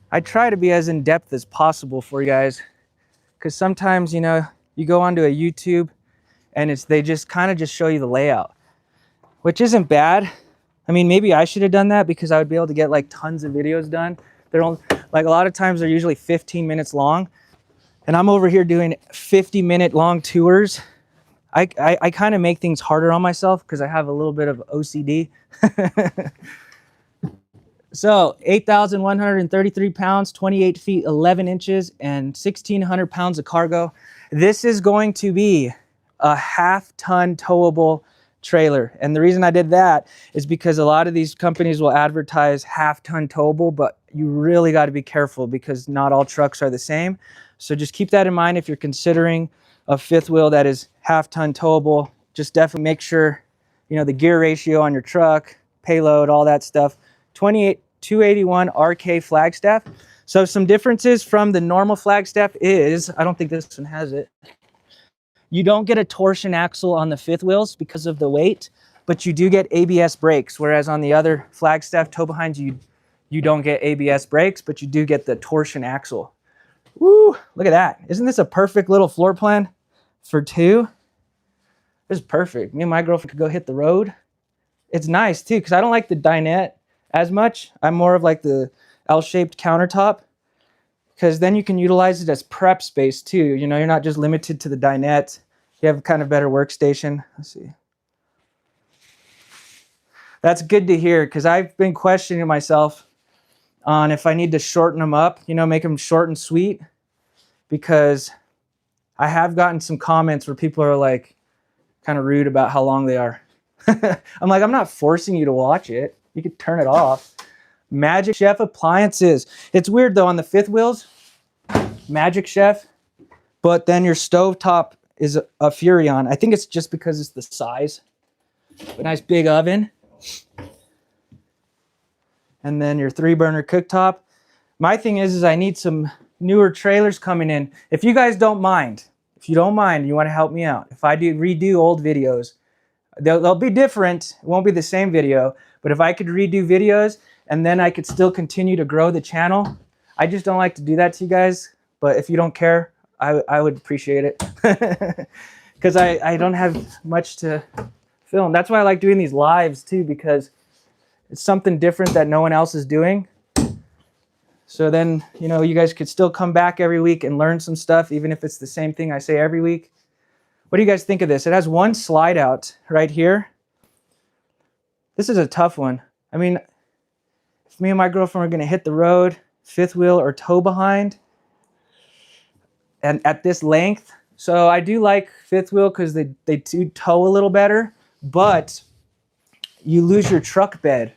I try to be as in depth as possible for you guys, because sometimes, you know, you go onto a YouTube and they just kind of just show you the layout, which isn't bad. I mean, maybe I should have done that because I would be able to get like tons of videos done. They're only, like a lot of times they're usually 15 minutes long, and I'm over here doing 50-minute long tours. I kind of make things harder on myself because I have a little bit of OCD. So 8,133 pounds, 28 feet, 11 inches, and 1,600 pounds of cargo. This is going to be a half-ton towable trailer. And the reason I did that is because a lot of these companies will advertise half-ton towable, but you really got to be careful because not all trucks are the same. So just keep that in mind if you're considering a fifth wheel that is half-ton towable. Just definitely make sure, you know, the gear ratio on your truck, payload, all that stuff. 281 RK Flagstaff. So some differences from the normal Flagstaff is, I don't think this one has it. You don't get a torsion axle on the fifth wheels because of the weight, but you do get ABS brakes, whereas on the other Flagstaff tow behinds, you don't get ABS brakes, but you do get the torsion axle. Woo, look at that. Isn't this a perfect little floor plan for 2? This is perfect. Me and my girlfriend could go hit the road. It's nice too, because I don't like the dinette as much. I'm more of like the L-shaped countertop, because then you can utilize it as prep space too. You know, you're not just limited to the dinette. You have kind of better workstation. Let's see. That's good to hear, because I've been questioning myself on if I need to shorten them up, you know, make them short and sweet, because I have gotten some comments where people are like kind of rude about how long they are. I'm like, I'm not forcing you to watch it. You could turn it off. Magic Chef appliances. It's weird though, on the fifth wheels, Magic Chef, but then your stovetop is a Furrion. I think it's just because it's the size. A nice big oven. And then your 3-burner cooktop. My thing is I need some newer trailers coming in. If you guys don't mind, you want to help me out. If I do redo old videos, they'll be different. It won't be the same video, but if I could redo videos and then I could still continue to grow the channel, I just don't like to do that to you guys. But if you don't care, I would appreciate it. Because I don't have much to film. That's why I like doing these lives too, because it's something different that no one else is doing. So then, you know, you guys could still come back every week and learn some stuff, even if it's the same thing I say every week. What do you guys think of this? It has one slide out right here. This is a tough one. I mean, if me and my girlfriend are going to hit the road, fifth wheel or tow behind, and at this length. So I do like fifth wheel because they do tow a little better, but you lose your truck bed.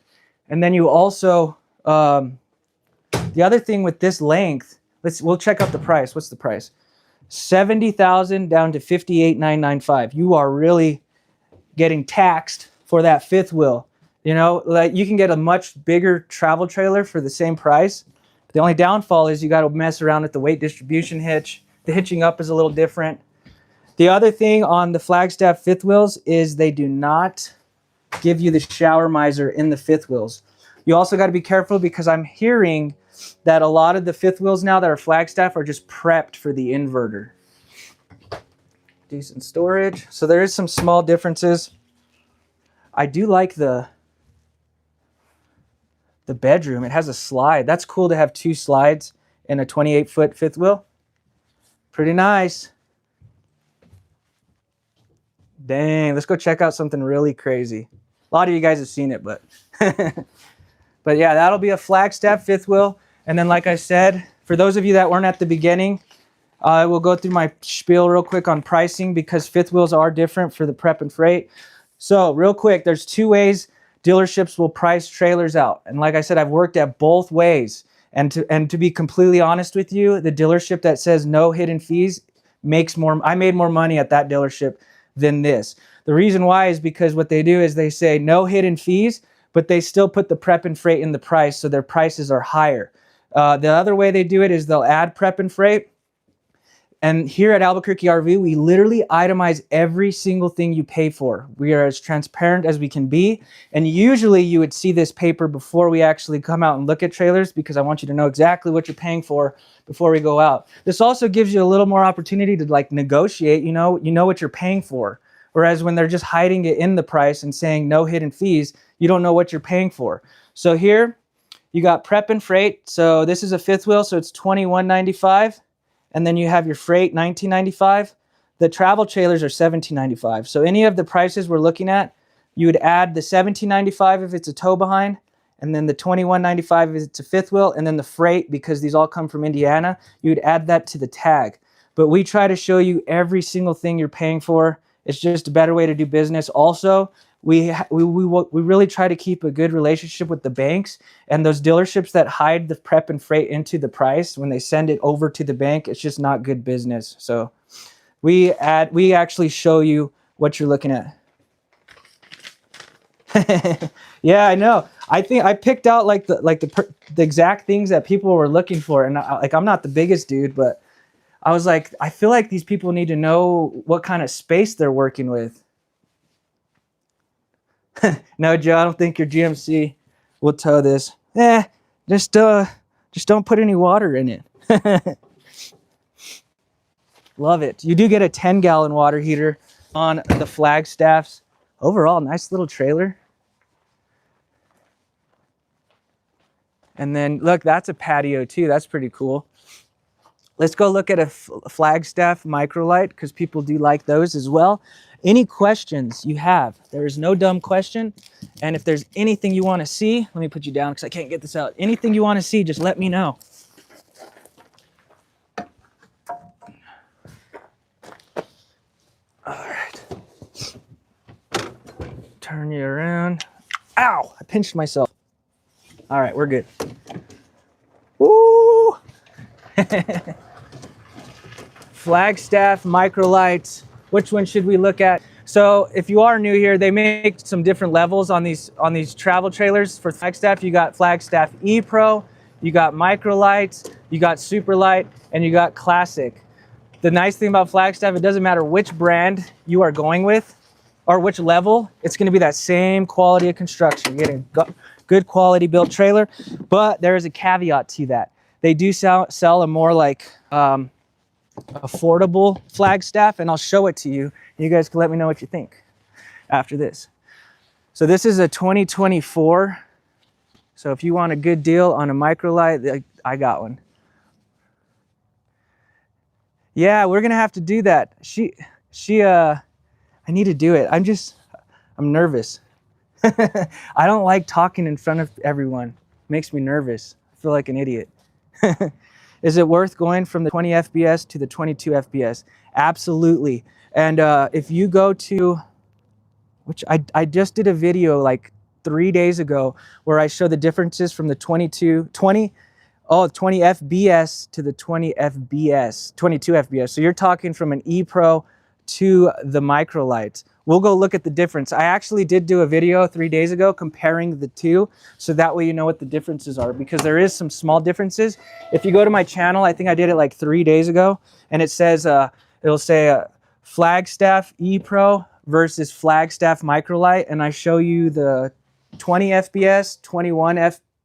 And then you also, the other thing with this length, we'll check out the price. What's the price? $70,000 down to $58,995. You are really getting taxed for that fifth wheel. You know, like you can get a much bigger travel trailer for the same price. The only downfall is you got to mess around with the weight distribution hitch. The hitching up is a little different. The other thing on the Flagstaff fifth wheels is they do not give you the shower miser in the fifth wheels. You also got to be careful because I'm hearing that a lot of the fifth wheels now that are Flagstaff are just prepped for the inverter. Decent storage. So there is some small differences. I do like the bedroom. It has a slide. That's cool to have 2 slides in a 28-foot fifth wheel. Pretty nice. Dang, let's go check out something really crazy. A lot of you guys have seen it, but but yeah, that'll be a Flagstaff fifth wheel. And then, like I said, for those of you that weren't at the beginning, I will go through my spiel real quick on pricing because fifth wheels are different for the prep and freight. So real quick, there's 2 ways dealerships will price trailers out. And like I said, I've worked at both ways. And to be completely honest with you, the dealership that says no hidden fees makes more. I made more money at that dealership than this. The reason why is because what they do is they say no hidden fees, but they still put the prep and freight in the price, so their prices are higher. The other way they do it is they'll add prep and freight. And here at Albuquerque RV, we literally itemize every single thing you pay for. We are as transparent as we can be. And usually you would see this paper before we actually come out and look at trailers because I want you to know exactly what you're paying for before we go out. This also gives you a little more opportunity to like negotiate, you know what you're paying for. Whereas when they're just hiding it in the price and saying no hidden fees, you don't know what you're paying for. So here you got prep and freight. So this is a fifth wheel, so it's $21.95. And then you have your freight, $19.95. The travel trailers are $17.95. So any of the prices we're looking at, you would add the $17.95 if it's a tow behind, and then the $21.95 if it's a fifth wheel, and then the freight, because these all come from Indiana, you would add that to the tag. But we try to show you every single thing you're paying for. It's just a better way to do business. Also, we really try to keep a good relationship with the banks, and those dealerships that hide the prep and freight into the price, when they send it over to the bank, it's just not good business. So we actually show you what you're looking at. Yeah, I know. I think I picked out like the exact things that people were looking for, and I'm not the biggest dude, but I was like, I feel like these people need to know what kind of space they're working with. No, Joe, I don't think your GMC will tow this. Just don't put any water in it. Love it. You do get a 10-gallon water heater on the Flagstaffs. Overall, nice little trailer. And then, look, that's a patio too. That's pretty cool. Let's go look at a Flagstaff microlight because people do like those as well. Any questions you have, there is no dumb question. And if there's anything you want to see, let me put you down because I can't get this out. Anything you want to see, just let me know. turn you around. Ow, I pinched myself. All right, we're good. Woo! Flagstaff, microlights. Which one should we look at? So if you are new here, they make some different levels on these travel trailers for Flagstaff. You got Flagstaff E-Pro, you got microlights, you got superlight, and you got classic. The nice thing about Flagstaff, it doesn't matter which brand you are going with or which level, it's going to be that same quality of construction. You're getting a good quality built trailer, but there is a caveat to that. They do sell a more like affordable Flagstaff, and I'll show it to you. You guys can let me know what you think after this. So this is a 2024. So if you want a good deal on a microlight, I got one. Yeah, we're gonna have to do that. I need to do it. I'm nervous. I don't like talking in front of everyone. It makes me nervous. I feel like an idiot. Is it worth going from the 20 FPS to the 22 FPS? Absolutely. And if you go to, which I just did a video like 3 days ago where I show the differences from the 20 FBS to the 20 FBS, 22 FBS. So you're talking from an E-Pro to the microlights. We'll go look at the difference. I actually did do a video 3 days ago comparing the two, so that way you know what the differences are, because there is some small differences. If you go to my channel, I think I did it like 3 days ago, and it says, it'll say Flagstaff E-Pro versus Flagstaff microlight, and I show you the 20 FBS, 21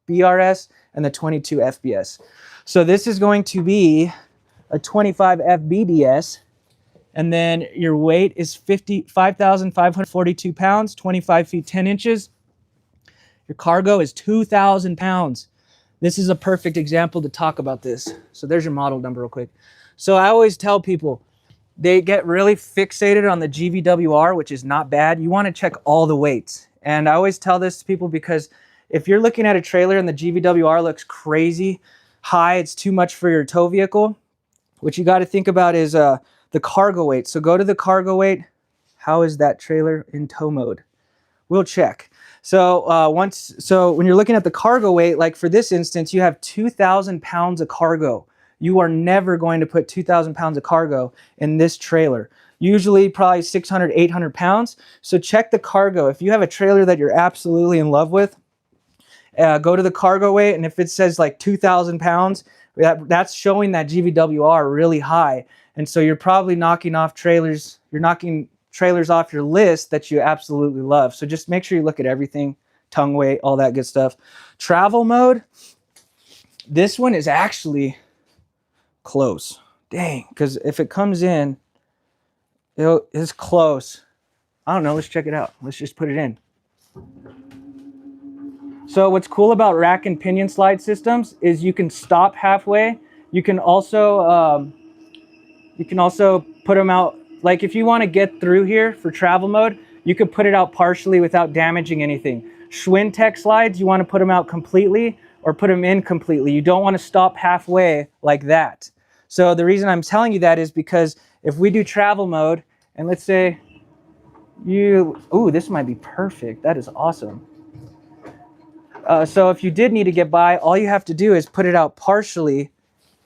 FBRS, and the 22 FBS. So this is going to be a 25 FBDS, and then your weight is 5,542 pounds, 25 feet 10 inches. Your cargo is 2,000 pounds. This is a perfect example to talk about this. So there's your model number real quick. So I always tell people, they get really fixated on the GVWR, which is not bad. You want to check all the weights. And I always tell this to people because if you're looking at a trailer and the GVWR looks crazy high, it's too much for your tow vehicle, what you got to think about is the cargo weight. So go to the cargo weight. How is that trailer in tow mode? We'll check. So when you're looking at the cargo weight, like for this instance, you have 2,000 pounds of cargo. You are never going to put 2,000 pounds of cargo in this trailer. Usually probably 600, 800 pounds. So check the cargo. If you have a trailer that you're absolutely in love with, go to the cargo weight, and if it says like 2,000 pounds, that's showing that GVWR really high. And so you're probably knocking off trailers. You're knocking trailers off your list that you absolutely love. So just make sure you look at everything, tongue weight, all that good stuff. Travel mode, this one is actually close. Dang, because if it comes in, it's close. I don't know, let's check it out. Let's just put it in. So what's cool about rack and pinion slide systems is you can stop halfway. You can also put them out, like if you want to get through here for travel mode, you can put it out partially without damaging anything. Schwinn-Tech slides, you want to put them out completely or put them in completely. You don't want to stop halfway like that. So the reason I'm telling you that is because if we do travel mode, and let's say this might be perfect. That is awesome. So if you did need to get by, all you have to do is put it out partially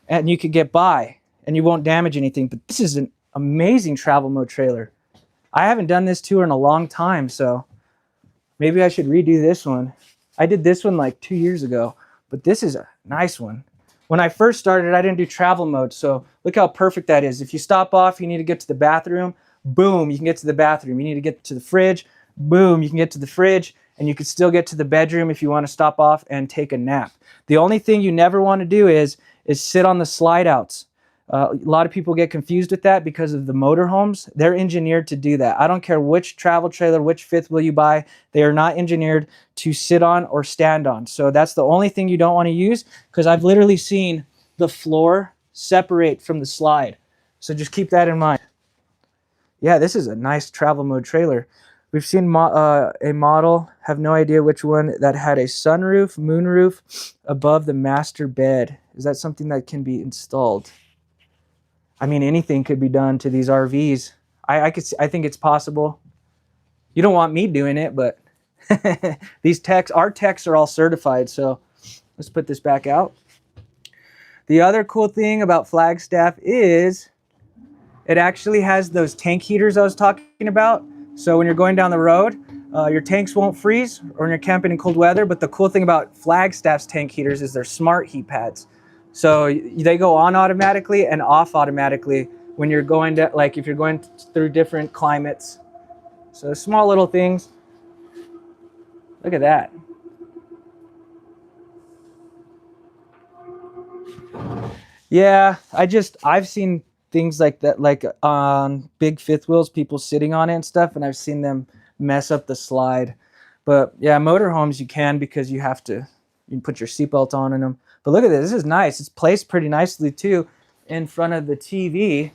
and you could get by and you won't damage anything. But this is an amazing travel mode trailer. I haven't done this tour in a long time, so maybe I should redo this one. I did this one like 2 years ago, but this is a nice one. When I first started, I didn't do travel mode, so look how perfect that is. If you stop off, you need to get to the bathroom, boom, you can get to the bathroom. You need to get to the fridge, boom, you can get to the fridge, and you can still get to the bedroom if you want to stop off and take a nap. The only thing you never want to do is sit on the slide outs. A lot of people get confused with that because of the motorhomes. They're engineered to do that. I don't care which travel trailer, which fifth wheel you buy, they are not engineered to sit on or stand on. So that's the only thing you don't want to use, because I've literally seen the floor separate from the slide. So just keep that in mind. Yeah, this is a nice travel mode trailer. We've seen a model, have no idea which one, that had a sunroof, moonroof above the master bed. Is that something that can be installed? I mean, anything could be done to these RVs. I think it's possible. You don't want me doing it, but our techs are all certified. So let's put this back out. The other cool thing about Flagstaff is it actually has those tank heaters I was talking about. So when you're going down the road, your tanks won't freeze or when you're camping in cold weather. But the cool thing about Flagstaff's tank heaters is they're smart heat pads. So they go on automatically and off automatically when you're going to, like if you're going through different climates. So small little things. Look at that. Yeah, I've seen things like that, like on big fifth wheels, people sitting on it and stuff, and I've seen them mess up the slide. But yeah, motorhomes you can, because you can put your seatbelt on in them. But look at this, this is nice. It's placed pretty nicely too in front of the TV.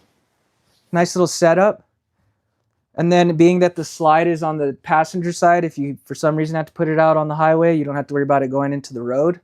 Nice little setup. And then being that the slide is on the passenger side, if you for some reason have to put it out on the highway, you don't have to worry about it going into the road.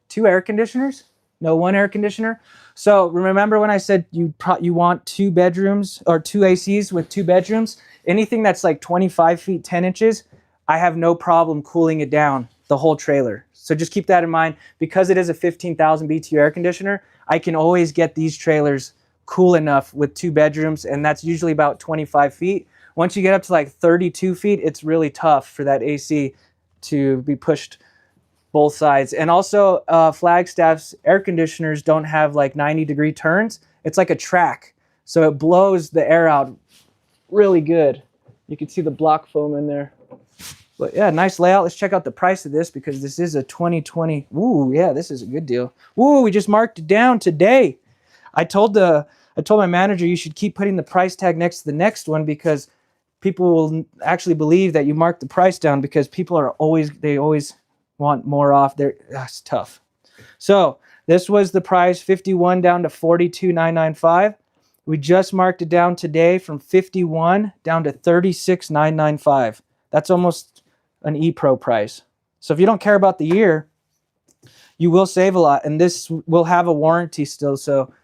2 air conditioners? No, 1 air conditioner. So remember when I said you want 2 bedrooms or 2 ACs with 2 bedrooms? Anything that's like 25 feet, 10 inches, I have no problem cooling it down, the whole trailer. So just keep that in mind. Because it is a 15,000 BTU air conditioner, I can always get these trailers cool enough with 2 bedrooms, and that's usually about 25 feet. Once you get up to like 32 feet, it's really tough for that AC to be pushed both sides. And also Flagstaff's air conditioners don't have like 90-degree turns. It's like a track. So it blows the air out really good. You can see the block foam in there. But yeah, nice layout. Let's check out the price of this, because this is a 2020. Ooh, yeah, this is a good deal. Ooh, we just marked it down today. I told my manager you should keep putting the price tag next to the next one, because people will actually believe that you marked the price down, because people are always want more off. That's tough. So this was the price, 51 down to 42,995. We just marked it down today from 51 down to 36,995. That's almost an E-Pro price. So if you don't care about the year, you will save a lot, and this will have a warranty still, so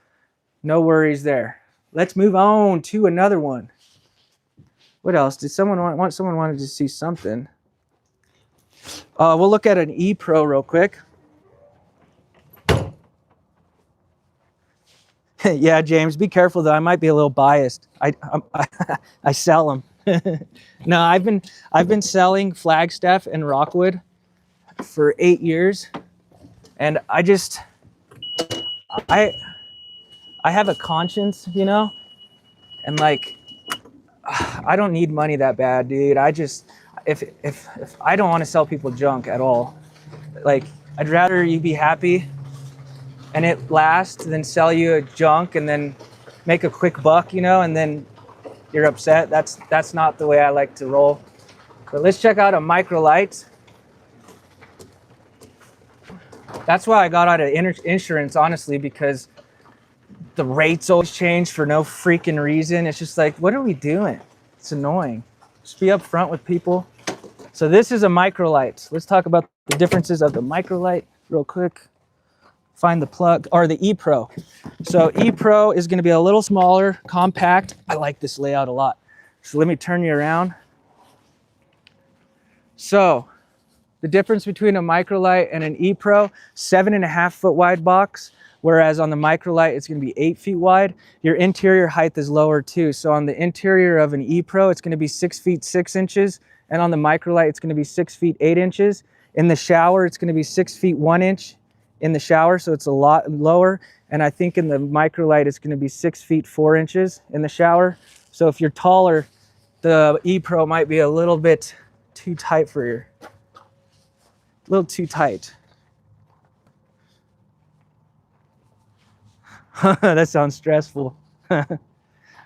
no worries there. Let's move on to another one. What else? Did someone someone wanted to see something? We'll look at an E-Pro real quick. Yeah, James, be careful though. I might be a little biased. I sell them. No, I've been selling Flagstaff and Rockwood for 8 years, and I have a conscience, you know, and like I don't need money that bad, dude. If I don't want to sell people junk at all. Like, I'd rather you be happy and it lasts than sell you a junk and then make a quick buck, you know, and then you're upset. That's not the way I like to roll. But let's check out a Microlite. That's why I got out of insurance, honestly, because the rates always change for no freaking reason. It's just like, what are we doing? It's annoying. Just be upfront with people. So this is a Microlite. Let's talk about the differences of the Microlite real quick. Find the plug, or the E-Pro. So E-Pro is going to be a little smaller, compact. I like this layout a lot. So let me turn you around. So the difference between a Microlite and an E-Pro, 7.5 foot wide box, whereas on the Microlite, it's going to be 8 feet wide. Your interior height is lower too. So on the interior of an E-Pro, it's going to be 6 feet 6 inches. And on the Microlite, it's going to be 6 feet 8 inches. In the shower, it's going to be 6 feet 1 inch in the shower. So it's a lot lower. And I think in the Microlite, it's going to be 6 feet 4 inches in the shower. So if you're taller, the E-Pro might be a little bit too tight for you. A little too tight. That sounds stressful.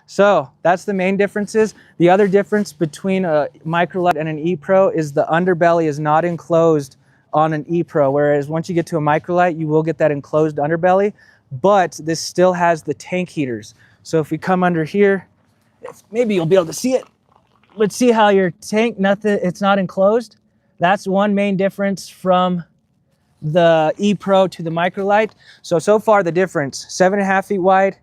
So that's the main differences. The other difference between a Microlite and an E-Pro is the underbelly is not enclosed on an E-Pro, whereas once you get to a Microlite, you will get that enclosed underbelly, but this still has the tank heaters. So if we come under here, maybe you'll be able to see it. Let's see how your tank, it's not enclosed. That's one main difference from the E-Pro to the Microlite. So far the difference, 7.5 feet wide,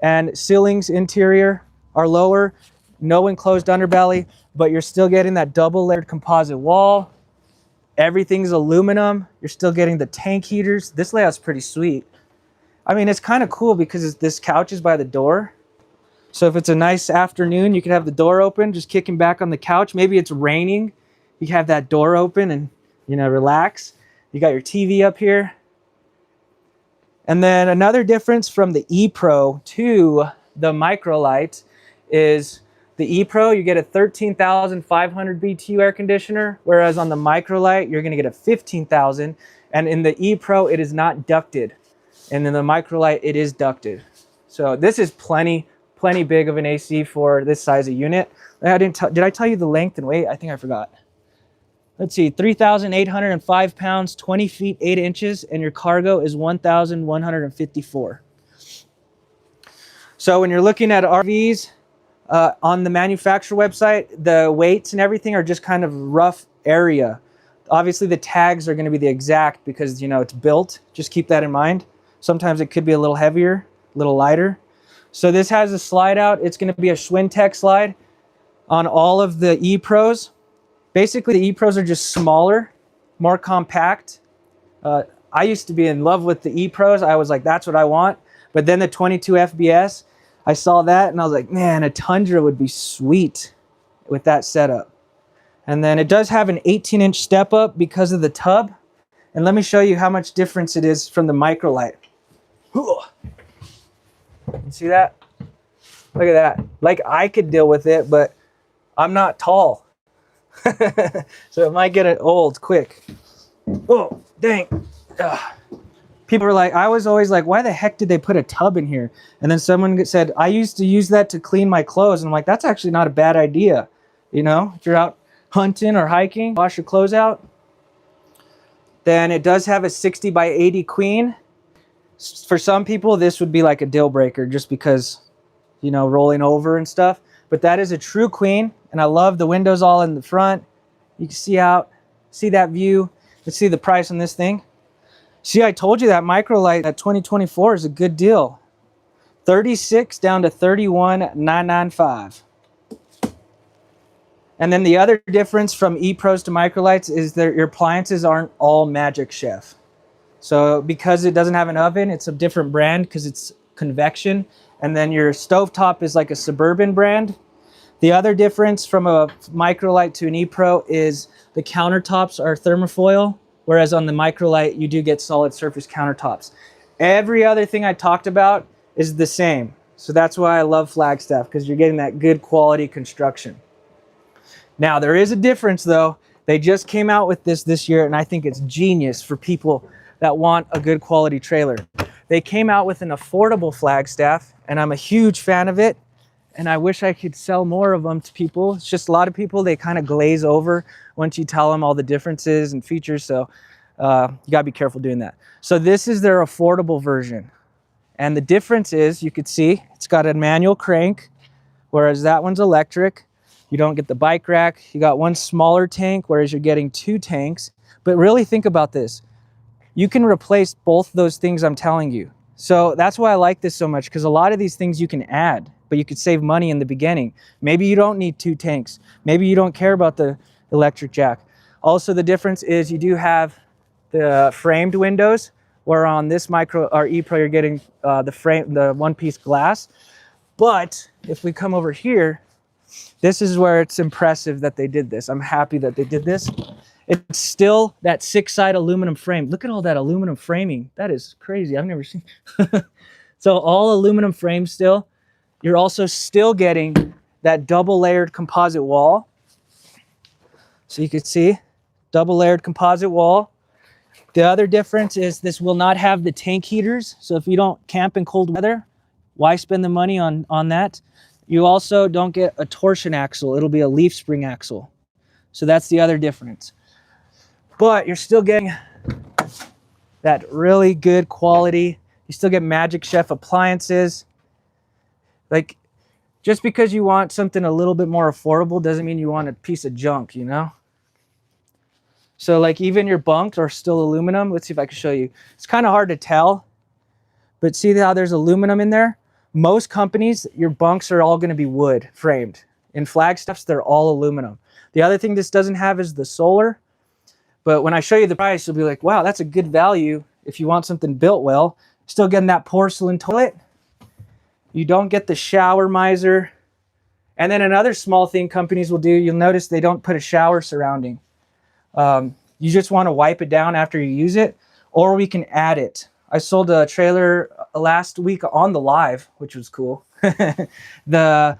and ceilings interior are lower. no enclosed underbelly, but you're still getting that double layered composite wall. Everything's aluminum. You're still getting the tank heaters. This layout's pretty sweet. I mean, it's kind of cool because this couch is by the door. So if it's a nice afternoon, you can have the door open, just kicking back on the couch. Maybe it's raining. You can have that door open and, you know, relax. You got your TV up here. And then another difference from the ePro to the Microlite is the ePro, you get a 13,500 BTU air conditioner, whereas on the Microlite, you're gonna get a 15,000. And in the ePro, it is not ducted. And in the Microlite, it is ducted. So this is plenty big of an AC for this size of unit. Did I tell you the length and weight? I think I forgot. Let's see, 3,805 pounds, 20 feet, 8 inches, and your cargo is 1,154. So when you're looking at RVs on the manufacturer website, the weights and everything are just kind of rough area. Obviously the tags are gonna be the exact because, you know, it's built. Just keep that in mind. Sometimes it could be a little heavier, a little lighter. So this has a slide out. It's gonna be a Schwintek slide on all of the ePros. Basically, the ePros are just smaller, more compact. I used to be in love with the ePros. I was like, that's what I want. But then the 22 FBS, I saw that and I was like, man, a Tundra would be sweet with that setup. And then it does have an 18-inch step up because of the tub. And let me show you how much difference it is from the Microlite. You see that? Look at that. Like, I could deal with it, but I'm not tall. So it might get old quick. Oh, dang. Ugh. People were like, I was always like, why the heck did they put a tub in here? And then someone said, I used to use that to clean my clothes. And I'm like, that's actually not a bad idea. You know, if you're out hunting or hiking, wash your clothes out. Then it does have a 60 by 80 queen. For some people, this would be like a deal breaker just because, you know, rolling over and stuff. But that is a true queen. And I love the windows all in the front. You can see out, see that view. Let's see the price on this thing. See, I told you that Microlite at 2024 is a good deal. 36 down to 31,995. And then the other difference from ePros to Microlites is that your appliances aren't all Magic Chef. So because it doesn't have an oven, it's a different brand because it's convection. And then your stovetop is like a Suburban brand. The other difference from a Microlite to an ePro is the countertops are thermofoil, whereas on the Microlite, you do get solid surface countertops. Every other thing I talked about is the same. So that's why I love Flagstaff, because you're getting that good quality construction. Now, there is a difference though. They just came out with this year, and I think it's genius for people that want a good quality trailer. They came out with an affordable Flagstaff, and I'm a huge fan of it. And I wish I could sell more of them to people. It's just a lot of people, they kind of glaze over once you tell them all the differences and features. So you gotta be careful doing that. So this is their affordable version. And the difference is, you could see, it's got a manual crank, whereas that one's electric. You don't get the bike rack. You got one smaller tank, whereas you're getting 2 tanks. But really think about this. You can replace both those things I'm telling you. So that's why I like this so much, because a lot of these things you can add, but you could save money in the beginning. Maybe you don't need 2 tanks. Maybe you don't care about the electric jack. Also, the difference is you do have the framed windows, where on this Micro or ePro you're getting the one-piece glass. But if we come over here, this is where it's impressive that they did this. I'm happy that they did this. It's still that 6-side aluminum frame. Look at all that aluminum framing. That is crazy. I've never seen. So all aluminum frame still. You're also still getting that double layered composite wall. So you can see double layered composite wall. The other difference is this will not have the tank heaters. So if you don't camp in cold weather, why spend the money on that? You also don't get a torsion axle. It'll be a leaf spring axle. So that's the other difference. But you're still getting that really good quality. You still get Magic Chef appliances. Like, just because you want something a little bit more affordable doesn't mean you want a piece of junk, you know? So like even your bunks are still aluminum. Let's see if I can show you. It's kind of hard to tell, but see how there's aluminum in there? Most companies, your bunks are all going to be wood framed. In Flagstaffs, they're all aluminum. The other thing this doesn't have is the solar. But when I show you the price, you'll be like, wow, that's a good value if you want something built well. Still getting that porcelain toilet. You don't get the shower miser. And then another small thing companies will do, you'll notice they don't put a shower surrounding. You just want to wipe it down after you use it, or we can add it. I sold a trailer last week on the live, which was cool. The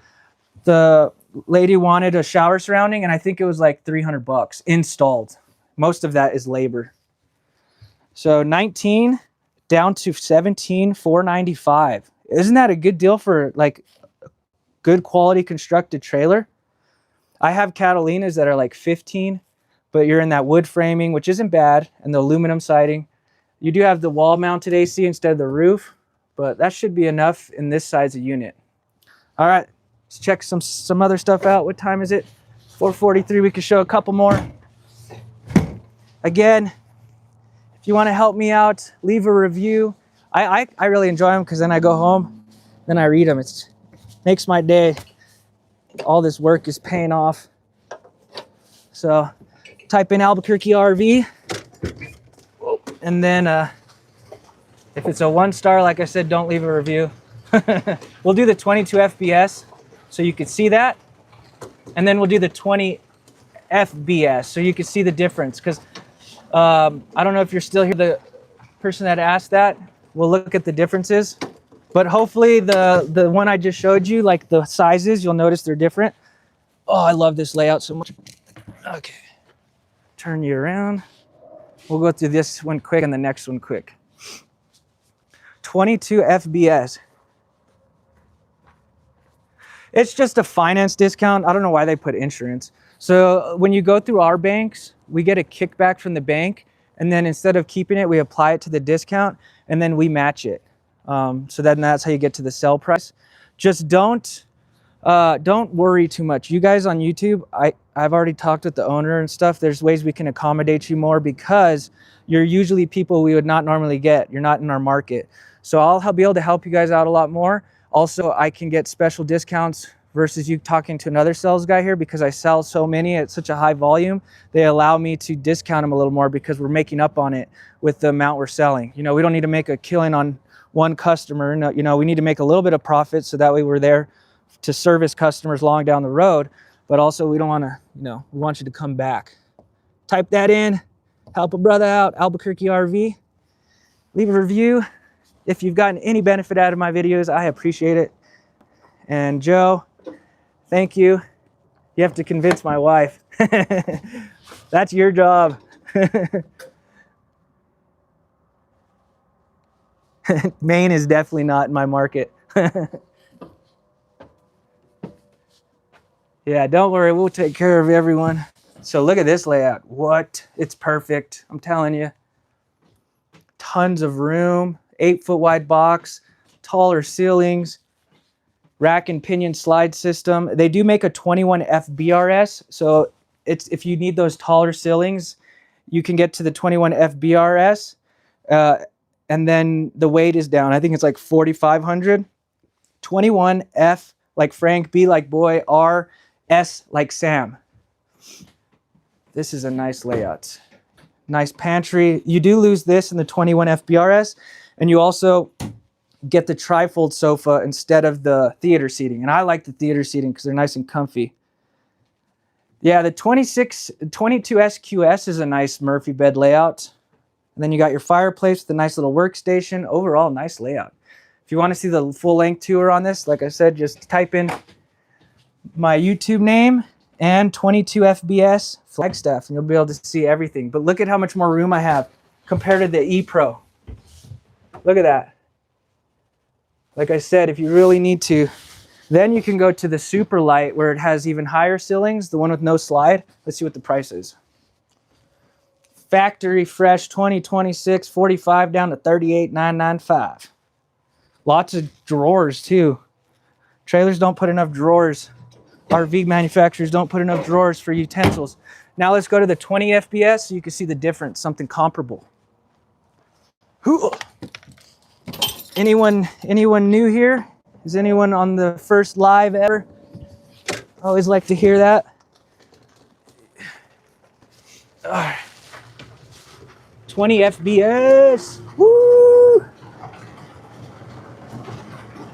lady wanted a shower surrounding, and I think it was like 300 bucks installed. Most of that is labor. So 19 down to 17,495. Isn't that a good deal for like a good quality constructed trailer? I have Catalinas that are like 15, but you're in that wood framing, which isn't bad, and the aluminum siding. You do have the wall mounted AC instead of the roof, but that should be enough in this size of unit. All right, let's check some other stuff out. What time is it? 4:43. We can show a couple more. Again, if you want to help me out, leave a review. I really enjoy them because then I go home, then I read them. It makes my day. All this work is paying off. So type in Albuquerque RV, and then if it's a 1-star, like I said, don't leave a review. We'll do the 22 FBS so you can see that, and then we'll do the 20 FBS so you can see the difference, because I don't know if you're still here, the person that asked that. We'll look at the differences, but hopefully the one I just showed you, like the sizes, you'll notice they're different. Oh, I love this layout so much. Okay, turn you around. We'll go through this one quick and the next one quick. 22 FBS. It's just a finance discount. I don't know why they put insurance. So when you go through our banks, we get a kickback from the bank, and then instead of keeping it, we apply it to the discount, and then we match it. So then that's how you get to the sell price. Just don't worry too much. You guys on YouTube, I've already talked with the owner and stuff. There's ways we can accommodate you more because you're usually people we would not normally get. You're not in our market. So I'll be able to help you guys out a lot more. Also, I can get special discounts versus you talking to another sales guy here, because I sell so many at such a high volume. They allow me to discount them a little more because we're making up on it with the amount we're selling. You know, we don't need to make a killing on one customer. No, you know, we need to make a little bit of profit so that way we're there to service customers long down the road. But also we don't want to, you know, we want you to come back. Type that in, help a brother out, Albuquerque RV. Leave a review. If you've gotten any benefit out of my videos, I appreciate it. And Joe, thank you. You have to convince my wife. That's your job. Maine is definitely not in my market. Yeah, don't worry, we'll take care of everyone. So look at this layout. What? It's perfect, I'm telling you. Tons of room, 8-foot wide box, taller ceilings, rack and pinion slide system. They do make a 21 FBRS, so it's, if you need those taller ceilings, you can get to the 21 FBRS, and then the weight is down. I think it's like 4,500. 21 F like Frank, B like boy, R, S like Sam. This is a nice layout. Nice pantry. You do lose this in the 21 FBRS, and you also get the trifold sofa instead of the theater seating. And I like the theater seating because they're nice and comfy. Yeah, the 22 SQS is a nice Murphy bed layout. And then you got your fireplace with a nice little workstation. Overall, nice layout. If you want to see the full length tour on this, like I said, just type in my YouTube name and 22 FBS Flagstaff, and you'll be able to see everything. But look at how much more room I have compared to the E-Pro. Look at that. Like I said, if you really need to, then you can go to the Super Light where it has even higher ceilings, the one with no slide. Let's see what the price is. Factory fresh 2026, 45 down to 38,995. Lots of drawers too. Trailers don't put enough drawers. RV manufacturers don't put enough drawers for utensils. Now let's go to the 20 FBS so you can see the difference, something comparable. Anyone new here? Is anyone on the first live ever? Always like to hear that. 20 FBS. Woo!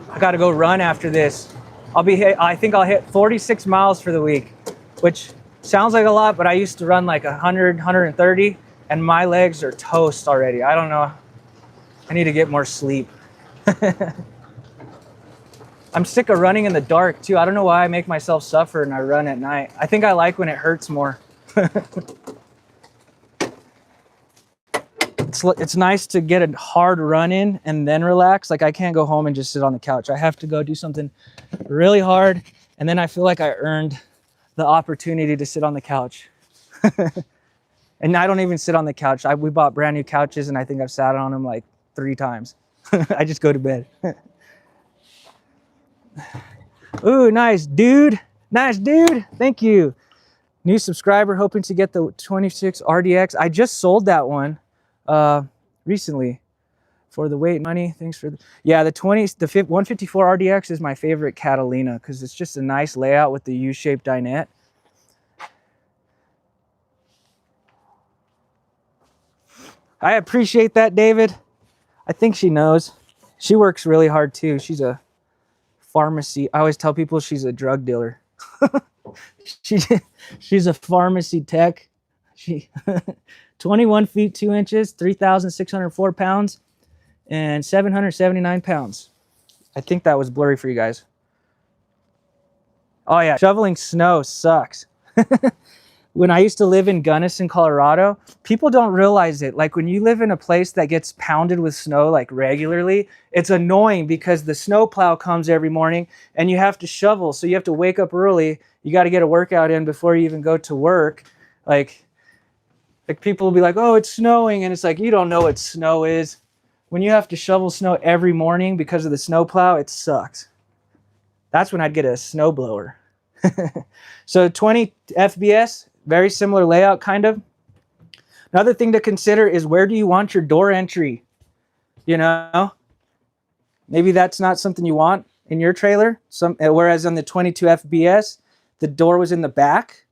I gotta go run after this. I think I'll hit 46 miles for the week, which sounds like a lot, but I used to run like 100, 130, and my legs are toast already. I don't know. I need to get more sleep. I'm sick of running in the dark too. I don't know why I make myself suffer and I run at night. I think I like when it hurts more. It's nice to get a hard run in and then relax. Like I can't go home and just sit on the couch. I have to go do something really hard, and then I feel like I earned the opportunity to sit on the couch. And I don't even sit on the couch. We bought brand new couches, and I think I've sat on them like 3 times. I just go to bed. Ooh, nice dude. Nice dude. Thank you. New subscriber, hoping to get the 26 RDX. I just sold that one recently for the weight money. Thanks for yeah, the 154 RDX is my favorite Catalina because it's just a nice layout with the U-shaped dinette. I appreciate that, David. I think she knows. She works really hard too. She's a pharmacy. I always tell people she's a drug dealer. She's a pharmacy tech. She 21 feet 2 inches, 3,604 pounds, and 779 pounds. I think that was blurry for you guys. Oh yeah, shoveling snow sucks. When I used to live in Gunnison, Colorado, people don't realize it. Like when you live in a place that gets pounded with snow like regularly, it's annoying because the snow plow comes every morning and you have to shovel. So you have to wake up early. You got to get a workout in before you even go to work. Like people will be like, oh, it's snowing. And it's like, you don't know what snow is. When you have to shovel snow every morning because of the snow plow, it sucks. That's when I'd get a snowblower. So 20 FBS, very similar layout, kind of. Another thing to consider is where do you want your door entry? You know, maybe that's not something you want in your trailer. Whereas on the 22 FBS, the door was in the back.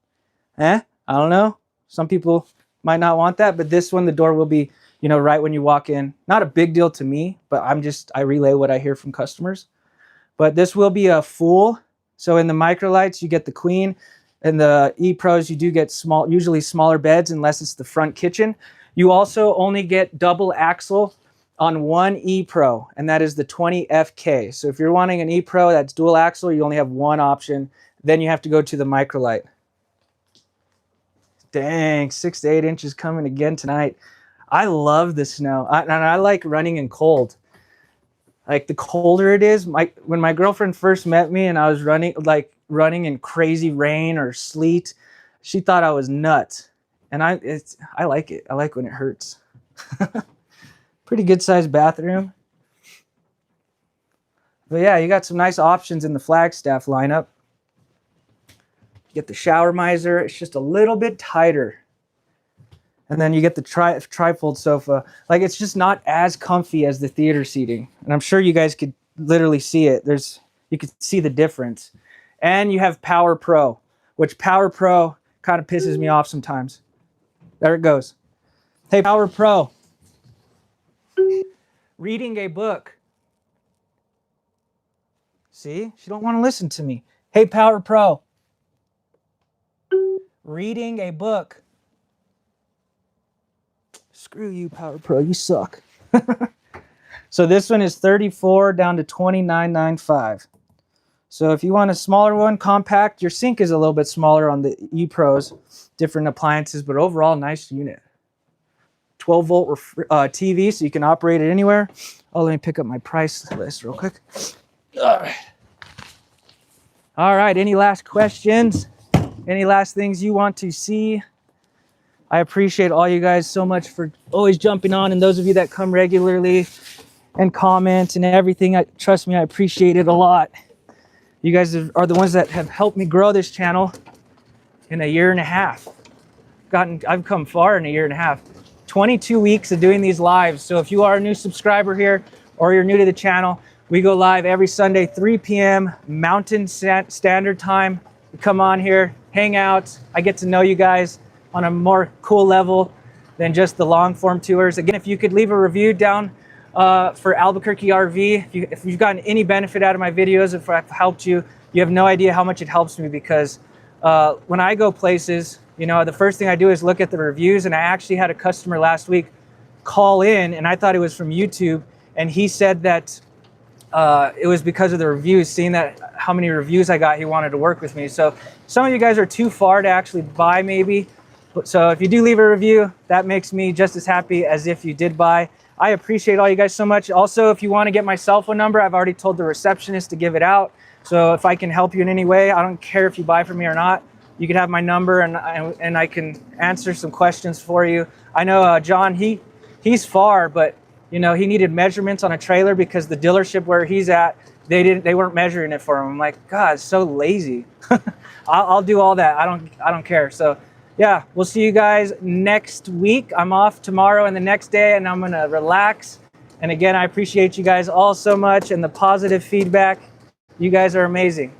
I don't know. Some people might not want that, but this one, the door will be, you know, right when you walk in. Not a big deal to me, but I relay what I hear from customers. But this will be a full. So in the microlights, you get the queen. In the E-Pros, you do get usually smaller beds unless it's the front kitchen. You also only get double axle on one E-Pro, and that is the 20 FK. So if you're wanting an E-Pro that's dual axle, you only have one option. Then you have to go to the microlight. Dang, 6 to 8 inches coming again tonight. I love the snow. And I like running in cold. Like the colder it is, when my girlfriend first met me and I was running in crazy rain or sleet, she thought I was nuts. And I like it. I like when it hurts. Pretty good sized bathroom. But yeah, you got some nice options in the Flagstaff lineup. You get the shower miser. It's just a little bit tighter. And then you get the trifold sofa. Like it's just not as comfy as the theater seating. And I'm sure you guys could literally see it. You could see the difference. And you have Power Pro, which Power Pro kind of pisses me off sometimes. There it goes. Hey, Power Pro. Reading a book. See, she don't want to listen to me. Hey, Power Pro. Reading a book. Screw you, Power Pro. You suck. So this one is 34 down to 29.95. So if you want a smaller one, compact, your sink is a little bit smaller on the E-Pros, different appliances, but overall nice unit. 12 volt TV, so you can operate it anywhere. Oh, let me pick up my price list real quick. All right, any last questions? Any last things you want to see? I appreciate all you guys so much for always jumping on, and those of you that come regularly and comment and everything. Trust me, I appreciate it a lot. You guys are the ones that have helped me grow this channel in a year and a half. I've come far in a year and a half. 22 weeks of doing these lives. So if you are a new subscriber here or you're new to the channel, we go live every Sunday, 3 p.m. Mountain Standard Time. We come on here, hang out. I get to know you guys on a more cool level than just the long form tours. Again, if you could leave a review down for Albuquerque RV, if you've gotten any benefit out of my videos, if I've helped you, you have no idea how much it helps me, because when I go places, you know, the first thing I do is look at the reviews. And I actually had a customer last week call in, and I thought it was from YouTube, and he said that it was because of the reviews. Seeing that how many reviews I got, he wanted to work with me. So some of you guys are too far to actually buy maybe, so if you do leave a review, that makes me just as happy as if you did buy. I appreciate all you guys so much. Also, if you want to get my cell phone number, I've already told the receptionist to give it out. So if I can help you in any way, I don't care if you buy from me or not, you can have my number, and I can answer some questions for you. I know John, he's far, but you know, he needed measurements on a trailer because the dealership where he's at, they weren't measuring it for him. I'm like, God, so lazy. I'll do all that. I don't care. So yeah, we'll see you guys next week. I'm off tomorrow and the next day, and I'm gonna relax. And again, I appreciate you guys all so much and the positive feedback. You guys are amazing.